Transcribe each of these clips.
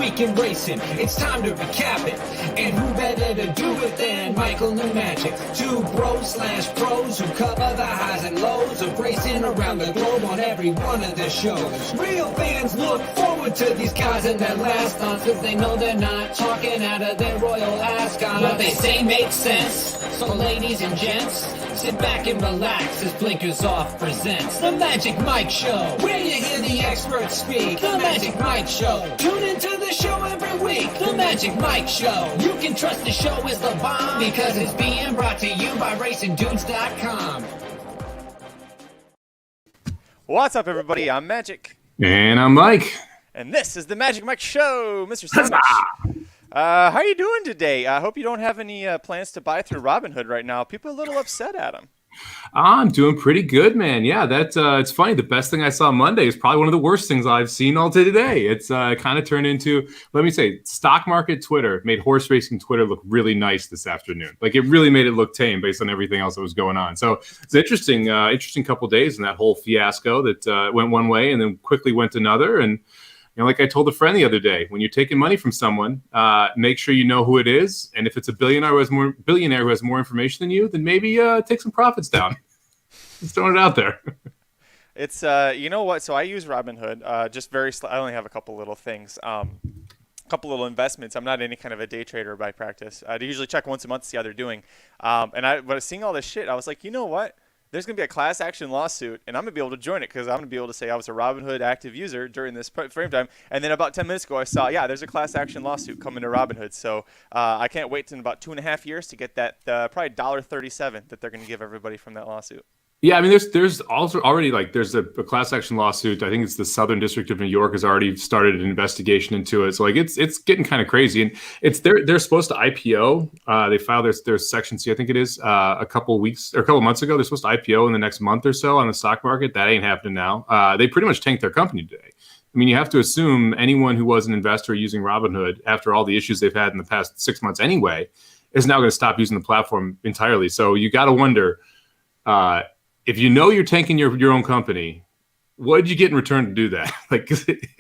week in racing. It's time to recap it. And who better to do it than Michael New Magic? Two bros/pros who cover the highs and lows of racing around the globe on every one of the shows. Real fans look forward to these guys and their last stunts, cause they know they're not talking out of their royal ascot. What they say makes sense. So ladies and gents, sit back and relax as Blinkers Off presents The Magic Mike Show, where you hear the experts speak. The Magic Mike Show. Tune into the show every week. The Magic Mike Show. You can trust the show is the bomb because it's being brought to you by RacingDudes.com. What's up, everybody? I'm Magic. And I'm Mike. And this is The Magic Mike Show, Mr. Sandwich. How are you doing today? I hope you don't have any plans to buy through Robinhood right now. People are a little upset at him. I'm doing pretty good, man. Yeah, it's funny. The best thing I saw Monday is probably one of the worst things I've seen all day today. It's kind of turned into, let me say, stock market Twitter made horse racing Twitter look really nice this afternoon. Like, it really made it look tame based on everything else that was going on. So it's an interesting couple of days in that whole fiasco that went one way and then quickly went another. And like I told a friend the other day, when you're taking money from someone, make sure you know who it is. And if it's a billionaire who has more information than you, then maybe take some profits down. Just throwing it out there. It's you know what? So I use Robinhood. Just I only have a couple little things. Couple little investments. I'm not any kind of a day trader by practice. I usually check once a month to see how they're doing. And when I was seeing all this shit, I was like, you know what? There's going to be a class action lawsuit, and I'm going to be able to join it because I'm going to be able to say I was a Robinhood active user during this frame time. And then about 10 minutes ago, I saw, there's a class action lawsuit coming to Robinhood. So I can't wait in about 2.5 years to get that probably $1.37 that they're going to give everybody from that lawsuit. Yeah, I mean, there's also already there's a class action lawsuit. I think it's the Southern District of New York has already started an investigation into it. So it's getting kind of crazy, and they're supposed to IPO. They filed their Section C, I think it is, a couple of months ago. They're supposed to IPO in the next month or so on the stock market. That ain't happening now. They pretty much tanked their company today. I mean, you have to assume anyone who was an investor using Robinhood after all the issues they've had in the past 6 months anyway is now going to stop using the platform entirely. So you got to wonder. If you know you're tanking your own company, what did you get in return to do that?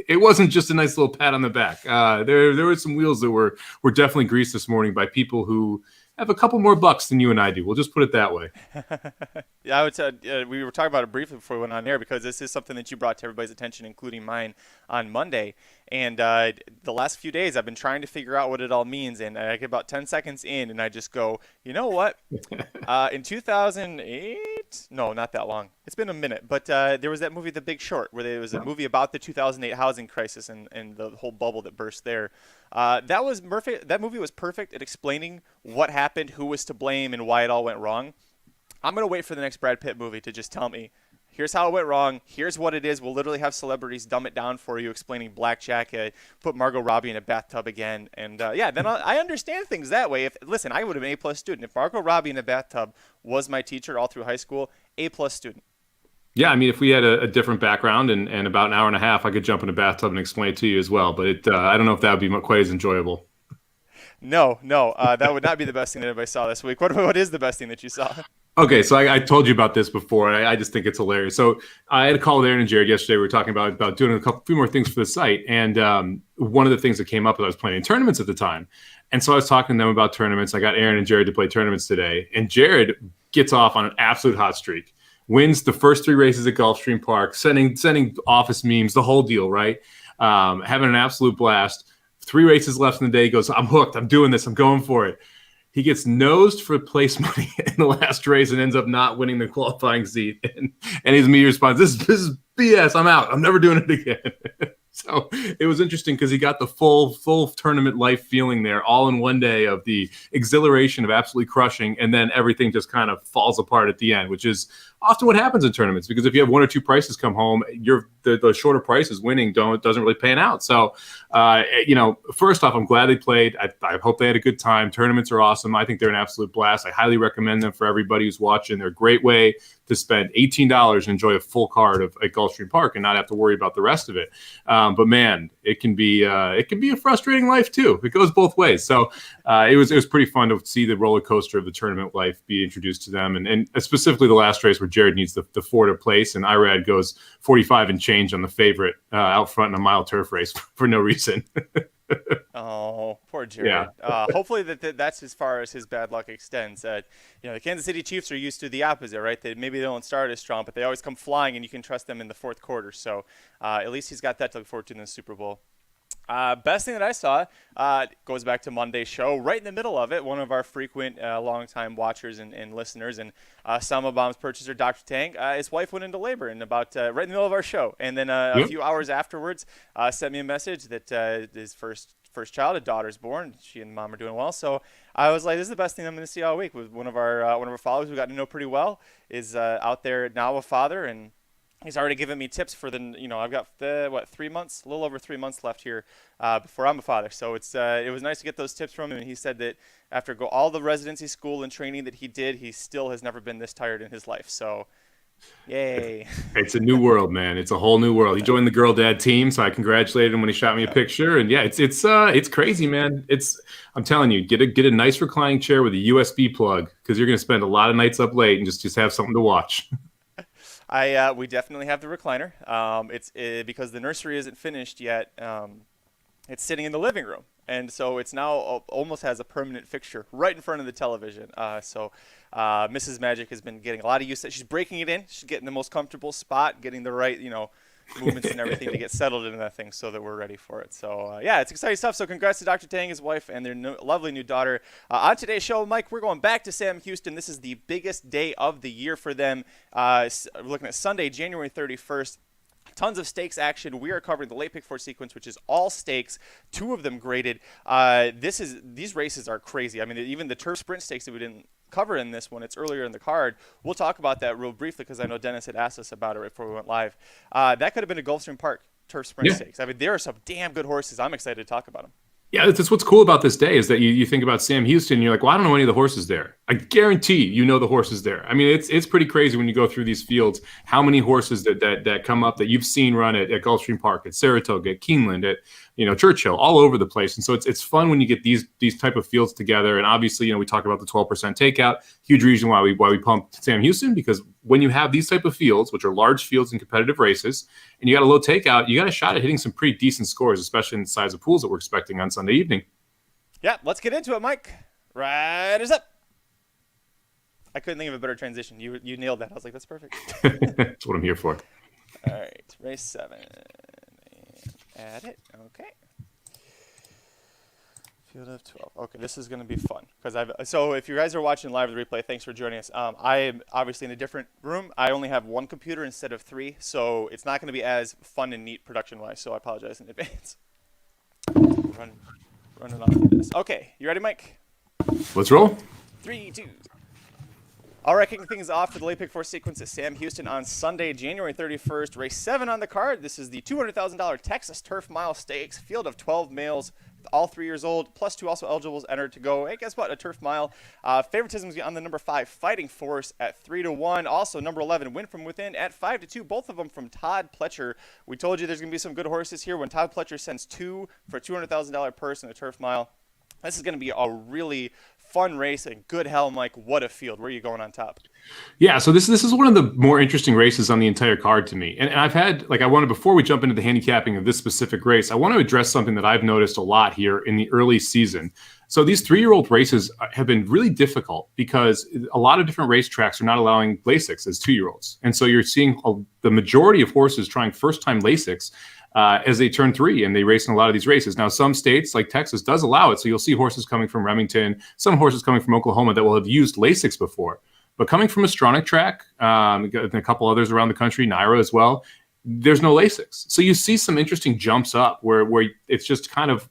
It wasn't just a nice little pat on the back. There were some wheels that were definitely greased this morning by people who have a couple more bucks than you and I do. We'll just put it that way. Yeah, I would say we were talking about it briefly before we went on air because this is something that you brought to everybody's attention, including mine, on Monday. And the last few days, I've been trying to figure out what it all means. And I get about 10 seconds in, and I just go, you know what? In 2008? No, not that long. It's been a minute. But there was that movie, The Big Short, where there was a movie about the 2008 housing crisis and the whole bubble that burst there. That was perfect. That movie was perfect at explaining what happened, who was to blame, and why it all went wrong. I'm going to wait for the next Brad Pitt movie to just tell me, here's how it went wrong. Here's what it is. We'll literally have celebrities dumb it down for you, explaining blackjack, put Margot Robbie in a bathtub again. And then I understand things that way. Listen, I would have been an A+ student. If Margot Robbie in a bathtub was my teacher all through high school, A+ student. Yeah, I mean, if we had a different background and about an hour and a half, I could jump in a bathtub and explain it to you as well. But I don't know if that would be quite as enjoyable. No, that would not be the best thing that anybody saw this week. What is the best thing that you saw? Okay, so I told you about this before. I just think it's hilarious. So I had a call with Aaron and Jared yesterday. We were talking about doing a few more things for the site. And one of the things that came up is I was playing tournaments at the time. And so I was talking to them about tournaments. I got Aaron and Jared to play tournaments today. And Jared gets off on an absolute hot streak. Wins the first 3 races at Gulfstream Park, sending office memes, the whole deal, right? Having an absolute blast. 3 races left in the day. He goes, I'm hooked. I'm doing this. I'm going for it. He gets nosed for place money in the last race and ends up not winning the qualifying seat. And his immediate response, this is BS. I'm out. I'm never doing it again. So it was interesting because he got the full tournament life feeling there all in one day of the exhilaration of absolutely crushing, and then everything just kind of falls apart at the end, which is often what happens in tournaments, because if you have 1 or 2 prices come home, the shorter prices winning doesn't really pan out. So, first off, I'm glad they played. I hope they had a good time. Tournaments are awesome. I think they're an absolute blast. I highly recommend them for everybody who's watching. They're a great way to spend $18 and enjoy a full card at Gulfstream Park and not have to worry about the rest of it. But man, it can be a frustrating life too. It goes both ways. So it was pretty fun to see the roller coaster of the tournament life be introduced to them, and specifically the last race where Jared needs the 4 to place, and Irad goes 45 and change on the favorite out front in a mile turf race for no reason. Oh, poor Yeah. Jared. Hopefully that's as far as his bad luck extends. The Kansas City Chiefs are used to the opposite, right? Maybe they don't start as strong, but they always come flying, and you can trust them in the fourth quarter. So at least he's got that to look forward to in the Super Bowl. Best thing that I saw goes back to Monday's show. Right in the middle of it, one of our frequent longtime watchers and listeners and Selma Bomb's purchaser, Dr. Tang, his wife went into labor in about right in the middle of our show. And then a few hours afterwards sent me a message that his first child, a daughter's born. She and mom are doing well. So I was like, this is the best thing I'm going to see all week. With one of our followers we got to know pretty well is out there now a father, and he's already given me tips for I've got 3 months, a little over 3 months left here before I'm a father. So it was nice to get those tips from him. And he said that after all the residency school and training that he did, he still has never been this tired in his life. So yay. It's a new world, man. It's a whole new world. He joined the Girl Dad team, so I congratulated him when he shot me a picture. And yeah, it's crazy, man. I'm telling you, get a nice reclining chair with a USB plug, because you're going to spend a lot of nights up late and just have something to watch. We definitely have the recliner. It's because the nursery isn't finished yet. It's sitting in the living room, and so it's now almost has a permanent fixture right in front of the television. So Mrs. Magic has been getting a lot of use. She's breaking it in. She's getting the most comfortable spot, getting the right movements and everything to get settled into that thing, so that we're ready for it. So yeah, it's exciting stuff. So congrats to Dr. Tang, his wife, and their lovely new daughter. On today's show, Mike, we're going back to Sam Houston. This is the biggest day of the year for them. We're looking at Sunday, January 31st. Tons of stakes action. We are covering the late pick 4 sequence, which is all stakes, 2 of them graded. These races are crazy. I mean, even the turf sprint stakes that we didn't cover in this one, it's earlier in the card. We'll talk about that real briefly, because I know Dennis had asked us about it right before we went live. That could have been a Gulfstream Park turf sprint stakes. I mean, there are some damn good horses. I'm excited to talk about them. Yeah, that's what's cool about this day, is that you think about Sam Houston, and you're like, well, I don't know any of the horses there. I guarantee you know the horses there. I mean, it's pretty crazy when you go through these fields, how many horses that come up that you've seen run at Gulfstream Park, at Saratoga, at Keeneland, at Churchill, all over the place. And so it's fun when you get these type of fields together. And obviously, we talk about the 12% takeout. Huge reason why we pumped Sam Houston, because when you have these type of fields, which are large fields in competitive races, and you got a low takeout, you got a shot at hitting some pretty decent scores, especially in the size of pools that we're expecting on Sunday evening. Yeah, let's get into it, Mike. Riders up. I couldn't think of a better transition. You nailed that. I was like, that's perfect. That's what I'm here for. All right, race 7. Add it. Okay. Field of 12. Okay, this is going to be fun, so if you guys are watching live the replay, thanks for joining us. I am obviously in a different room. I only have 1 computer instead of 3, so it's not going to be as fun and neat production-wise. So I apologize in advance. Running off of this. Okay, you ready, Mike? Let's roll. 3, 2. All right, kicking things off for the late pick 4 sequence is Sam Houston on Sunday, January 31st. Race 7 on the card. This is the $200,000 Texas Turf Mile Stakes. Field of 12 males, all 3 years old, plus 2 also eligibles entered to go. Hey, guess what? A Turf Mile. Favoritism is on the number 5, Fighting Force, at 3-1. Also, number 11, Win From Within, at 5-2. Both of them from Todd Pletcher. We told you there's going to be some good horses here. When Todd Pletcher sends 2 for a $200,000 purse in a Turf Mile, this is going to be a really fun race, and good hell, Mike, what a field. Where are you going on top? Yeah, so this is one of the more interesting races on the entire card to me. And I've had, before we jump into the handicapping of this specific race, I want to address something that I've noticed a lot here in the early season. So these 3-year-old races have been really difficult, because a lot of different racetracks are not allowing Lasix as 2-year-olds. And so you're seeing the majority of horses trying first-time Lasix as they turn 3, and they race in a lot of these races. Now, some states like Texas does allow it, so you'll see horses coming from Remington, some horses coming from Oklahoma that will have used Lasix before. But coming from a Stronach track, and a couple others around the country, Naira as well, there's no Lasix. So you see some interesting jumps up where it's just kind of,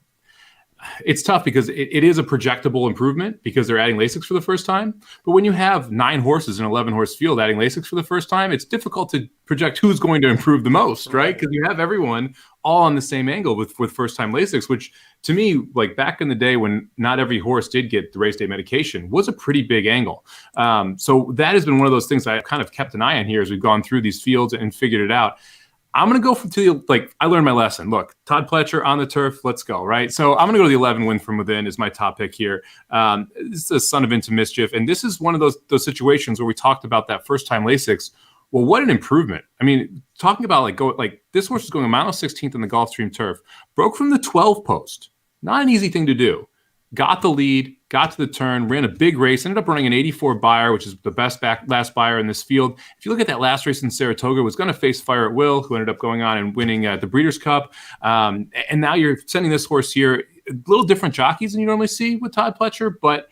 it's tough, because it is a projectable improvement, because they're adding Lasix for the first time. But when you have 9 horses in an 11-horse field adding Lasix for the first time, it's difficult to project who's going to improve the most, right? Because you have everyone all on the same angle with first-time Lasix, which to me, like back in the day when not every horse did get the race day medication, was a pretty big angle. So that has been one of those things I've kind of kept an eye on here as we've gone through these fields and figured it out. I'm going to go I learned my lesson. Look, Todd Pletcher on the turf, let's go, right? So I'm going to go to the 11, Win From Within is my top pick here. This is a son of Into Mischief, and this is one of those situations where we talked about that first-time Lasix. Well, what an improvement. I mean, talking about this horse is going a mile 16th in the Gulfstream turf, broke from the 12 post Not an easy thing to do. Got the lead, got to the turn, ran a big race, ended up running an 84 Beyer, which is the best last Beyer in this field. If you look at that last race in Saratoga, was going to face Fire at Will, who ended up going on and winning the Breeders' Cup. And now you're sending this horse here, a little different jockeys than you normally see with Todd Pletcher, but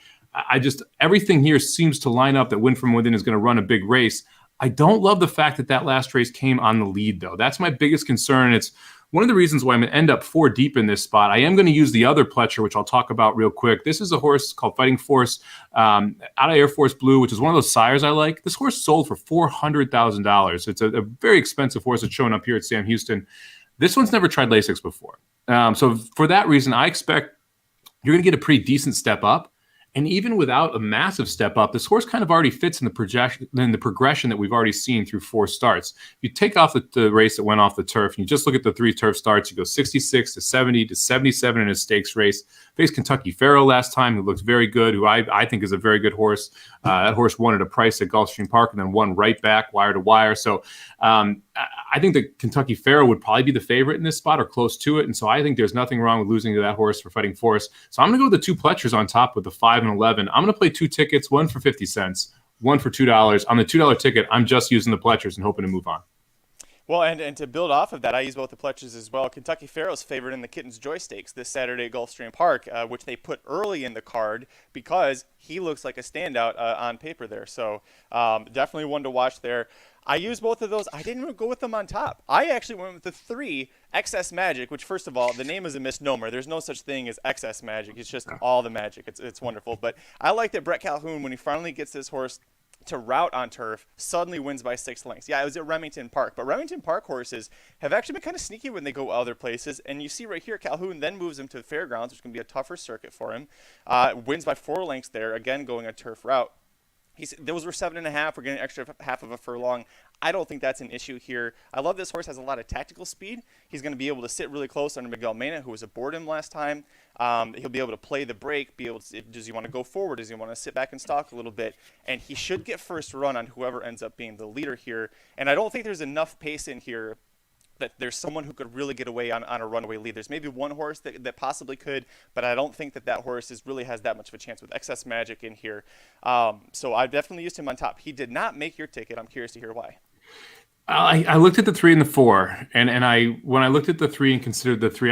everything here seems to line up that Win From Within is going to run a big race. I don't love the fact that last race came on the lead, though. That's my biggest concern. It's one of the reasons why I'm going to end up 4 deep in this spot. I am going to use the other Pletcher, which I'll talk about real quick. This is a horse called Fighting Force out of Air Force Blue, which is one of those sires I like. This horse sold for $400,000. It's a very expensive horse that's showing up here at Sam Houston. This one's never tried Lasix before. So for that reason, I expect you're going to get a pretty decent step up. And even without a massive step up, this horse kind of already fits in the progression that we've already seen through 4 starts. If you take off the race that went off the turf, and you just look at the 3 turf starts, you go 66 to 70 to 77 in a stakes race. Faced Kentucky Pharaoh last time, who looks very good, who I think is a very good horse. That horse won at a price at Gulfstream Park and then won right back, wire to wire. So I think that Kentucky Pharaoh would probably be the favorite in this spot or close to it. And so I think there's nothing wrong with losing to that horse for Fighting Force. So I'm going to go with the 2 Pletchers on top with the 5 and 11. I'm going to play 2 tickets, one for 50 cents, one for $2. On the $2 ticket, I'm just using the Pletchers and hoping to move on. Well, and to build off of that, I use both the Pletchers as well. Kentucky Pharaoh's favored in the Kitten's Joy Stakes this Saturday at Gulfstream Park, which they put early in the card because he looks like a standout on paper there. So definitely one to watch there. I used both of those. I didn't even go with them on top. I actually went with the 3 Excess Magic, which, first of all, the name is a misnomer. There's no such thing as Excess Magic. It's just all the magic. It's wonderful. But I like that Brett Calhoun, when he finally gets this horse to route on turf, suddenly wins by 6 lengths. Yeah, it was at Remington Park, but Remington Park horses have actually been kind of sneaky when they go other places, and you see right here, Calhoun then moves him to the Fairgrounds, which can be a tougher circuit for him, wins by 4 lengths there, again going a turf route. Those were 7.5. We're getting an extra half of a furlong. I don't think that's an issue here. I love this horse. Has a lot of tactical speed. He's going to be able to sit really close under Miguel Mena, who was aboard him last time. He'll be able to play the break. Does he want to go forward? Does he want to sit back and stalk a little bit? And he should get first run on whoever ends up being the leader here. And I don't think there's enough pace in here that there's someone who could really get away on a runaway lead. There's maybe one horse that possibly could, but I don't think that horse really has that much of a chance with Excess Magic in here. So I definitely used him on top. He did not make your ticket. I'm curious to hear why. I looked at the 3 and the 4, and when I looked at the 3 and considered the 3,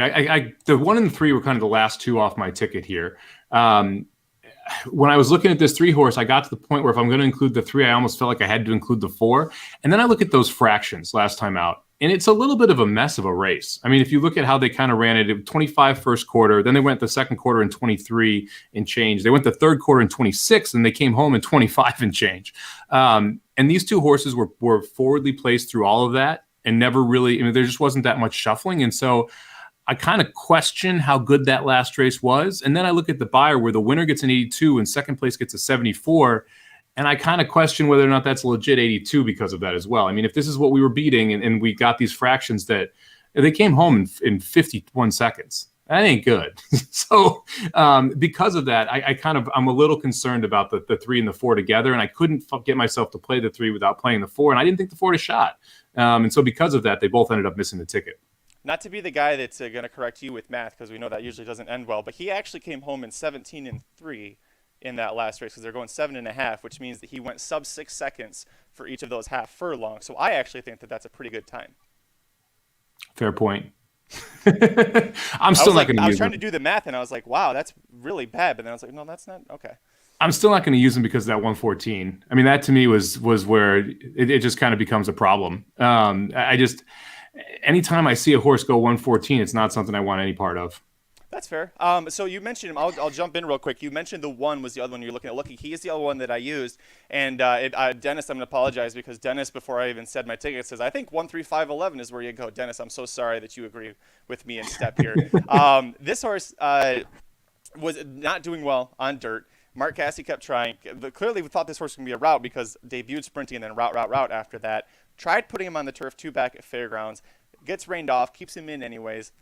the 1 and the 3 were kind of the last 2 off my ticket here. When I was looking at this 3 horse, I got to the point where if I'm going to include the 3, I almost felt like I had to include the 4. And then I look at those fractions last time out, and it's a little bit of a mess of a race. I mean, if you look at how they kind of ran it, 25 first quarter, then they went the second quarter in 23 and change. They went the third quarter in 26, and they came home in 25 and change. And these 2 horses were forwardly placed through all of that and never really, there just wasn't that much shuffling. And so I kind of question how good that last race was. And then I look at the Beyer where the winner gets an 82 and second place gets a 74. And I kind of question whether or not that's a legit 82 because of that as well. I mean, if this is what we were beating and we got these fractions that they came home in 51 seconds, that ain't good. So because of that, I'm a little concerned about the 3 and the 4 together. And I couldn't get myself to play the 3 without playing the 4. And I didn't think the 4 had a shot. And so because of that, they both ended up missing the ticket. Not to be the guy that's going to correct you with math, because we know that usually doesn't end well, but he actually came home in 17 and 3 in that last race because they're going 7.5, which means that he went sub 6 seconds for each of those half furlongs. So I actually think that that's a pretty good time. Fair point. I'm still not going to use him. I was trying to do the math and I was like, wow, that's really bad. But then I was like, no, that's not okay. I'm still not going to use him because of that 114. I mean, that to me was where it just kind of becomes a problem. Anytime I see a horse go 114, it's not something I want any part of. That's fair. So you mentioned him. I'll jump in real quick. You mentioned the 1 was the other one you're looking at. Lucky, he is the other one that I used. And Dennis, I'm going to apologize because Dennis, before I even said my ticket, says, I think 13511 is where you go. Dennis, I'm so sorry that you agree with me in step here. This horse was not doing well on dirt. Mark Casse kept trying. Clearly, we thought this horse was going to be a route because debuted sprinting and then route after that. Tried putting him on the turf 2 back at Fairgrounds. Gets rained off. Keeps him in anyways.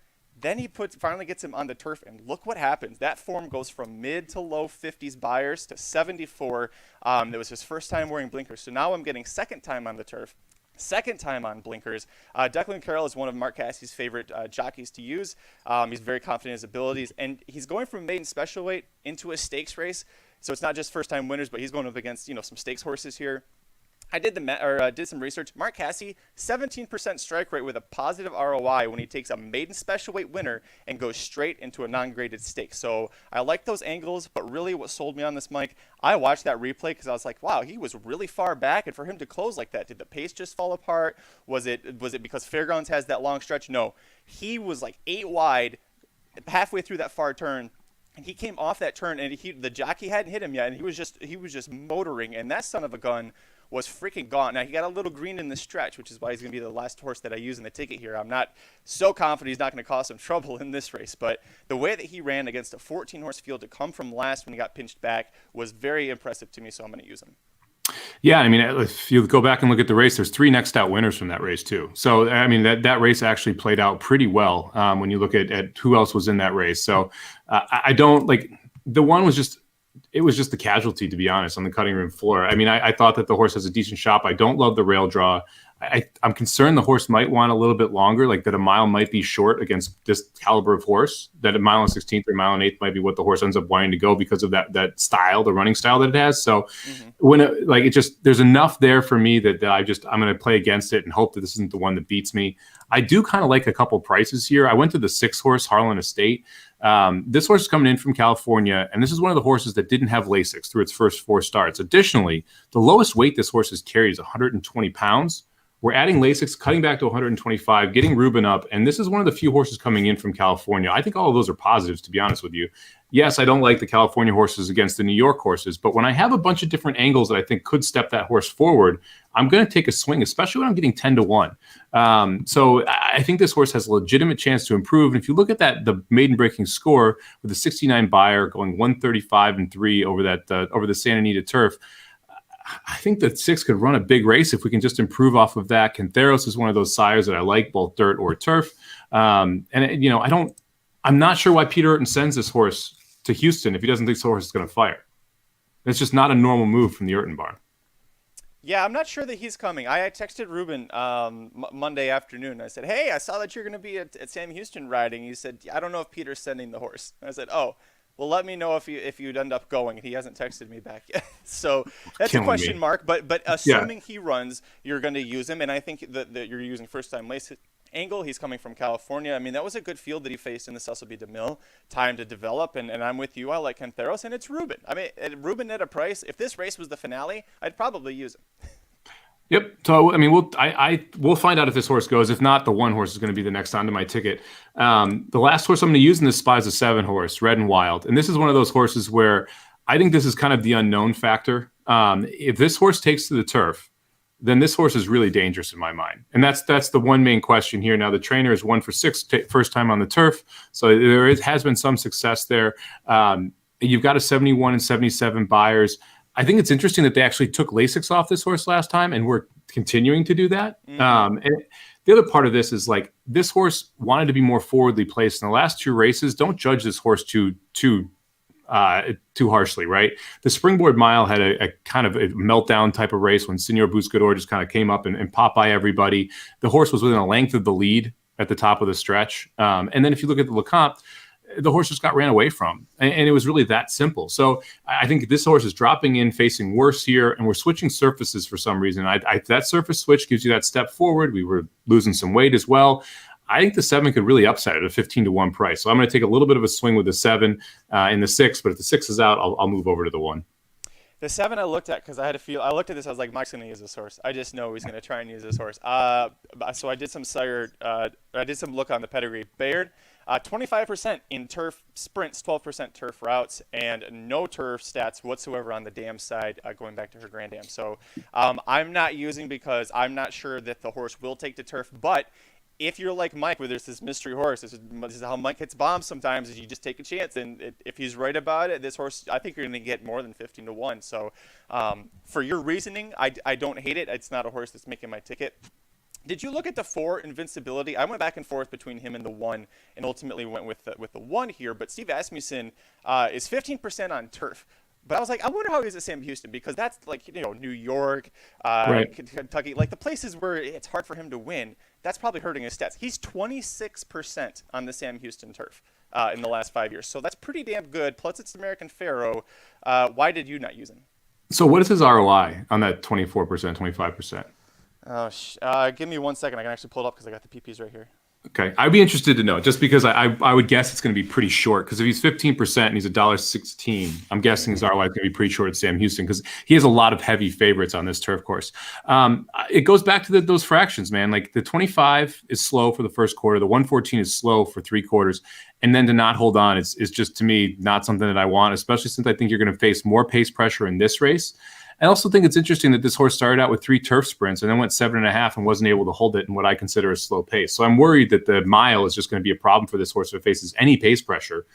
Then he finally gets him on the turf, and look what happens. That form goes from mid to low 50s Beyers to 74. That was his first time wearing blinkers. So now I'm getting second time on the turf. Second time on blinkers. Declan Carroll is one of Mark Cassie's favorite jockeys to use. He's very confident in his abilities, and he's going from maiden special weight into a stakes race. So it's not just first time winners, but he's going up against some stakes horses here. I did did some research. Mark Cassie, 17% strike rate with a positive ROI when he takes a maiden special weight winner and goes straight into a non-graded stake. So I like those angles, but really what sold me on this, Mike, I watched that replay because I was like, wow, he was really far back, and for him to close like that, did the pace just fall apart? Was it because Fairgrounds has that long stretch? No, he was like 8 wide halfway through that far turn. And he came off that turn, and the jockey hadn't hit him yet, and he was just motoring, and that son of a gun was freaking gone. Now, he got a little green in the stretch, which is why he's going to be the last horse that I use in the ticket here. I'm not so confident he's not going to cause some trouble in this race, but the way that he ran against a 14-horse field to come from last when he got pinched back was very impressive to me, so I'm going to use him. Yeah, I mean, if you go back and look at the race, there's 3 next out winners from that race too. So, I mean, that race actually played out pretty well when you look at who else was in that race. So, I don't like the one was just. It was just the casualty, to be honest, on the cutting room floor. I mean, I thought that the horse has a decent shot. I don't love the rail draw. I'm concerned the horse might want a little bit longer, like that a mile might be short against this caliber of horse, that a mile and 16th or mile and 8th might be what the horse ends up wanting to go because of that style, the running style that it has. So there's enough there for me that I'm going to play against it and hope that this isn't the one that beats me. I do kind of like a couple prices here. I went to the 6-horse Harlan Estate. This horse is coming in from California, and this is one of the horses that didn't have Lasix through its first 4 starts. Additionally, the lowest weight this horse has carried is 120 pounds. We're adding Lasix, cutting back to 125, getting Ruben up, and this is one of the few horses coming in from California. I think all of those are positives, to be honest with you. Yes, I don't like the California horses against the New York horses, but when I have a bunch of different angles that I think could step that horse forward, I'm going to take a swing, especially when I'm getting 10-1. So I think this horse has a legitimate chance to improve. And if you look at the maiden breaking score with the 69 buyer going 135-3 over the Santa Anita turf, I think that 6 could run a big race if we can just improve off of that. Cantheros is one of those sires that I like, both dirt or turf. I'm not sure why Peter Urton sends this horse to Houston if he doesn't think the horse is going to fire. It's just not a normal move from the Urton barn. Yeah, I'm not sure that he's coming. I texted Ruben Monday afternoon. I said, hey, I saw that you're going to be at Sam Houston riding. He said, I don't know if Peter's sending the horse. And I said, oh, well, let me know if you'd end up going. He hasn't texted me back yet. So that's a question mark. But assuming he runs, you're going to use him. And I think that you're using first-time lace angle. He's coming from California. I mean, that was a good field that he faced in the Cecil B. DeMille. Time to develop. And I'm with you. I like Cantheros. And it's Ruben. I mean, Ruben at a price. If this race was the finale, I'd probably use him. Yep. So I mean, we'll find out if this horse goes. If not, the 1 horse is going to be the next onto my ticket. The last horse I'm going to use in this spot is a 7-horse, Red and Wild, and this is one of those horses where I think this is kind of the unknown factor. If this horse takes to the turf, then this horse is really dangerous in my mind, and that's the one main question here. Now the trainer is 1 for 6, first time on the turf, so has been some success there. You've got a 71 and 77 buyers. I think it's interesting that they actually took Lasix off this horse last time, and we're continuing to do that. And the other part of this is like this horse wanted to be more forwardly placed in the last 2 races. Don't judge this horse too harshly, right? The Springboard Mile had a kind of a meltdown type of race when Senor Buscador just kind of came up and popped by everybody. The horse was within a length of the lead at the top of the stretch. And then if you look at the Lecomte, the horse just got ran away from, and it was really that simple. So I think this horse is dropping in, facing worse here, and we're switching surfaces for some reason. That surface switch gives you that step forward. We were losing some weight as well. I think the 7 could really upset at a 15-1 price. So I'm going to take a little bit of a swing with the 7 in the 6, but if the 6 is out, I'll move over to the 1. The 7 I looked at because I looked at this, I was like, Mike's going to use this horse. I just know he's going to try and use this horse. So I did some look on the pedigree. Bayard, 25% in turf sprints, 12% turf routes, and no turf stats whatsoever on the dam side going back to her Grand Dam. So I'm not using because I'm not sure that the horse will take to turf. But if you're like Mike, where there's this mystery horse, this is how Mike hits bombs sometimes, is you just take a chance. And if he's right about it, this horse, I think you're going to get more than 15-1. So for your reasoning, I don't hate it. It's not a horse that's making my ticket. Did you look at the 4 Invincibility? I went back and forth between him and the 1, and ultimately went with the 1 here. But Steve Asmussen is 15% on turf. But I was like, I wonder how he is at Sam Houston, because that's like, New York, Right. Kentucky, like the places where it's hard for him to win. That's probably hurting his stats. He's 26% on the Sam Houston turf in the last 5 years. So that's pretty damn good. Plus, it's American Pharoah. Why did you not use him? So what is his ROI on that 24%, 25%? Oh, give me 1 second. I can actually pull it up because I got the PPs right here. Okay, I'd be interested to know, just because I would guess it's going to be pretty short. Because if he's 15% and he's $1.16, I'm guessing his ROI is going to be pretty short at Sam Houston, because he has a lot of heavy favorites on this turf course. It goes back to those fractions, man. Like the 25 is slow for the first quarter, the 114 is slow for 3 quarters, and then to not hold on is just, to me, not something that I want, especially since I think you're going to face more pace pressure in this race. I also think it's interesting that this horse started out with 3 turf sprints and then went 7.5 and wasn't able to hold it in what I consider a slow pace. So I'm worried that the mile is just going to be a problem for this horse if it faces any pace pressure,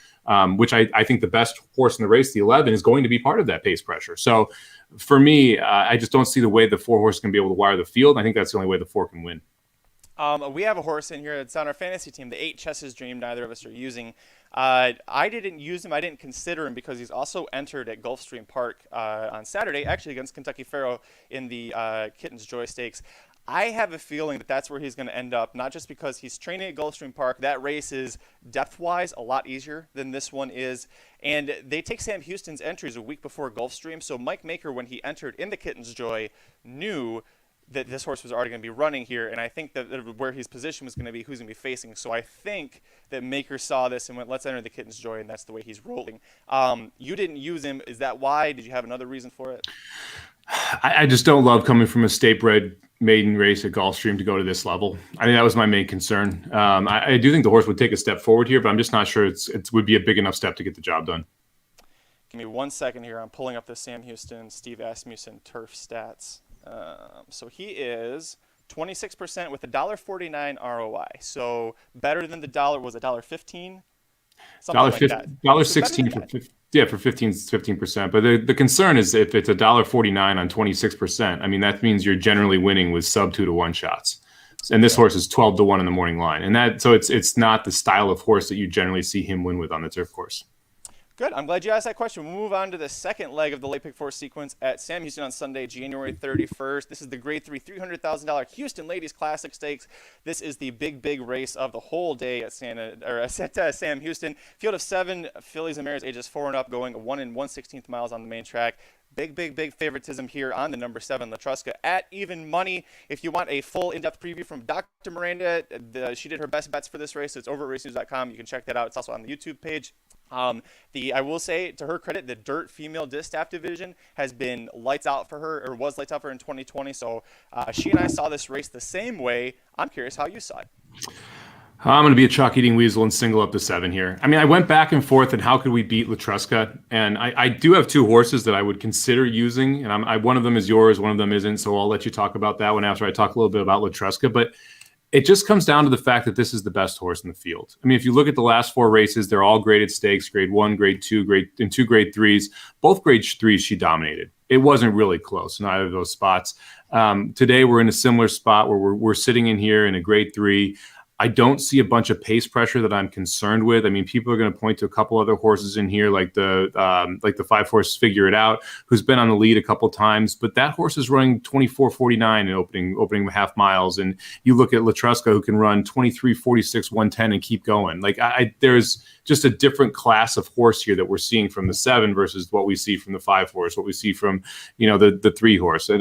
which I think the best horse in the race, the 11, is going to be part of that pace pressure. So for me, I just don't see the way the 4 horse can be able to wire the field. I think that's the only way the 4 can win. We have a horse in here that's on our fantasy team, the 8 Chess's Dream. Neither of us are using. I didn't use him. I didn't consider him because he's also entered at Gulfstream Park on Saturday, actually against Kentucky Pharoah in the Kitten's Joy Stakes. I have a feeling that that's where he's going to end up, not just because he's training at Gulfstream Park. That race is depth-wise a lot easier than this one is. And they take Sam Houston's entries a week before Gulfstream. So Mike Maker, when he entered in the Kitten's Joy, knew that this horse was already going to be running here, and I think that where his position was going to be, who's going to be facing. So I think that Maker saw this and went, let's enter the Kitten's Joy, and that's the way he's rolling. You didn't use him. Is that why? Did you have another reason for it? I just don't love coming from a state-bred maiden race at Gulfstream to go to this level. I think that was my main concern. I do think the horse would take a step forward here, but I'm just not sure it would be a big enough step to get the job done. Give me 1 second here. I'm pulling up the Sam Houston, Steve Asmussen turf stats. So he is 26% with a $1.49 ROI. So better than the dollar, was $1.15? Something like that. $1.16 for 15%. But the concern is if it's $1.49 on 26%, I mean, that means you're generally winning with sub 2-to-1 shots. And this horse is 12-to-1 in the morning line. And so it's not the style of horse that you generally see him win with on the turf course. Good. I'm glad you asked that question. We'll move on to the second leg of the late pick 4 sequence at Sam Houston on Sunday, January 31st. This is the Grade 3 $300,000 Houston Ladies Classic Stakes. This is the big race of the whole day at Sam Houston. Field of 7 fillies and mares ages 4 and up, going 1 1/16 miles on the main track. Big favoritism here on the number 7, Latruska, at even money. If you want a full in-depth preview from Dr. Miranda, she did her best bets for this race. It's over at racenews.com. You can check that out. It's also on the YouTube page. I will say, to her credit, the dirt female distaff division has been lights out for her, or was lights out for her in 2020. So she and I saw this race the same way. I'm curious how you saw it. I'm going to be a chalk-eating weasel and single up the 7 here. I mean, I went back and forth on how could we beat Latruska, and I do have 2 horses that I would consider using, and one of them is yours, one of them isn't, so I'll let you talk about that one after I talk a little bit about Latruska. But it just comes down to the fact that this is the best horse in the field. I mean, if you look at the last 4 races, they're all graded stakes, grade 1, grade 2, and 2 grade 3s. Both grade 3s she dominated. It wasn't really close in either of those spots. Today we're in a similar spot where we're sitting in here in a grade 3. I don't see a bunch of pace pressure that I'm concerned with. I mean, people are going to point to a couple other horses in here, like the 5 horse Figure It Out, who's been on the lead a couple times, but that horse is running 24:49 in opening half miles. And you look at Latruska, who can run 23:46, 110 and keep going. Like there's just a different class of horse here that we're seeing from the 7 versus what we see from the 5 horse, what we see from, the 3 horse. And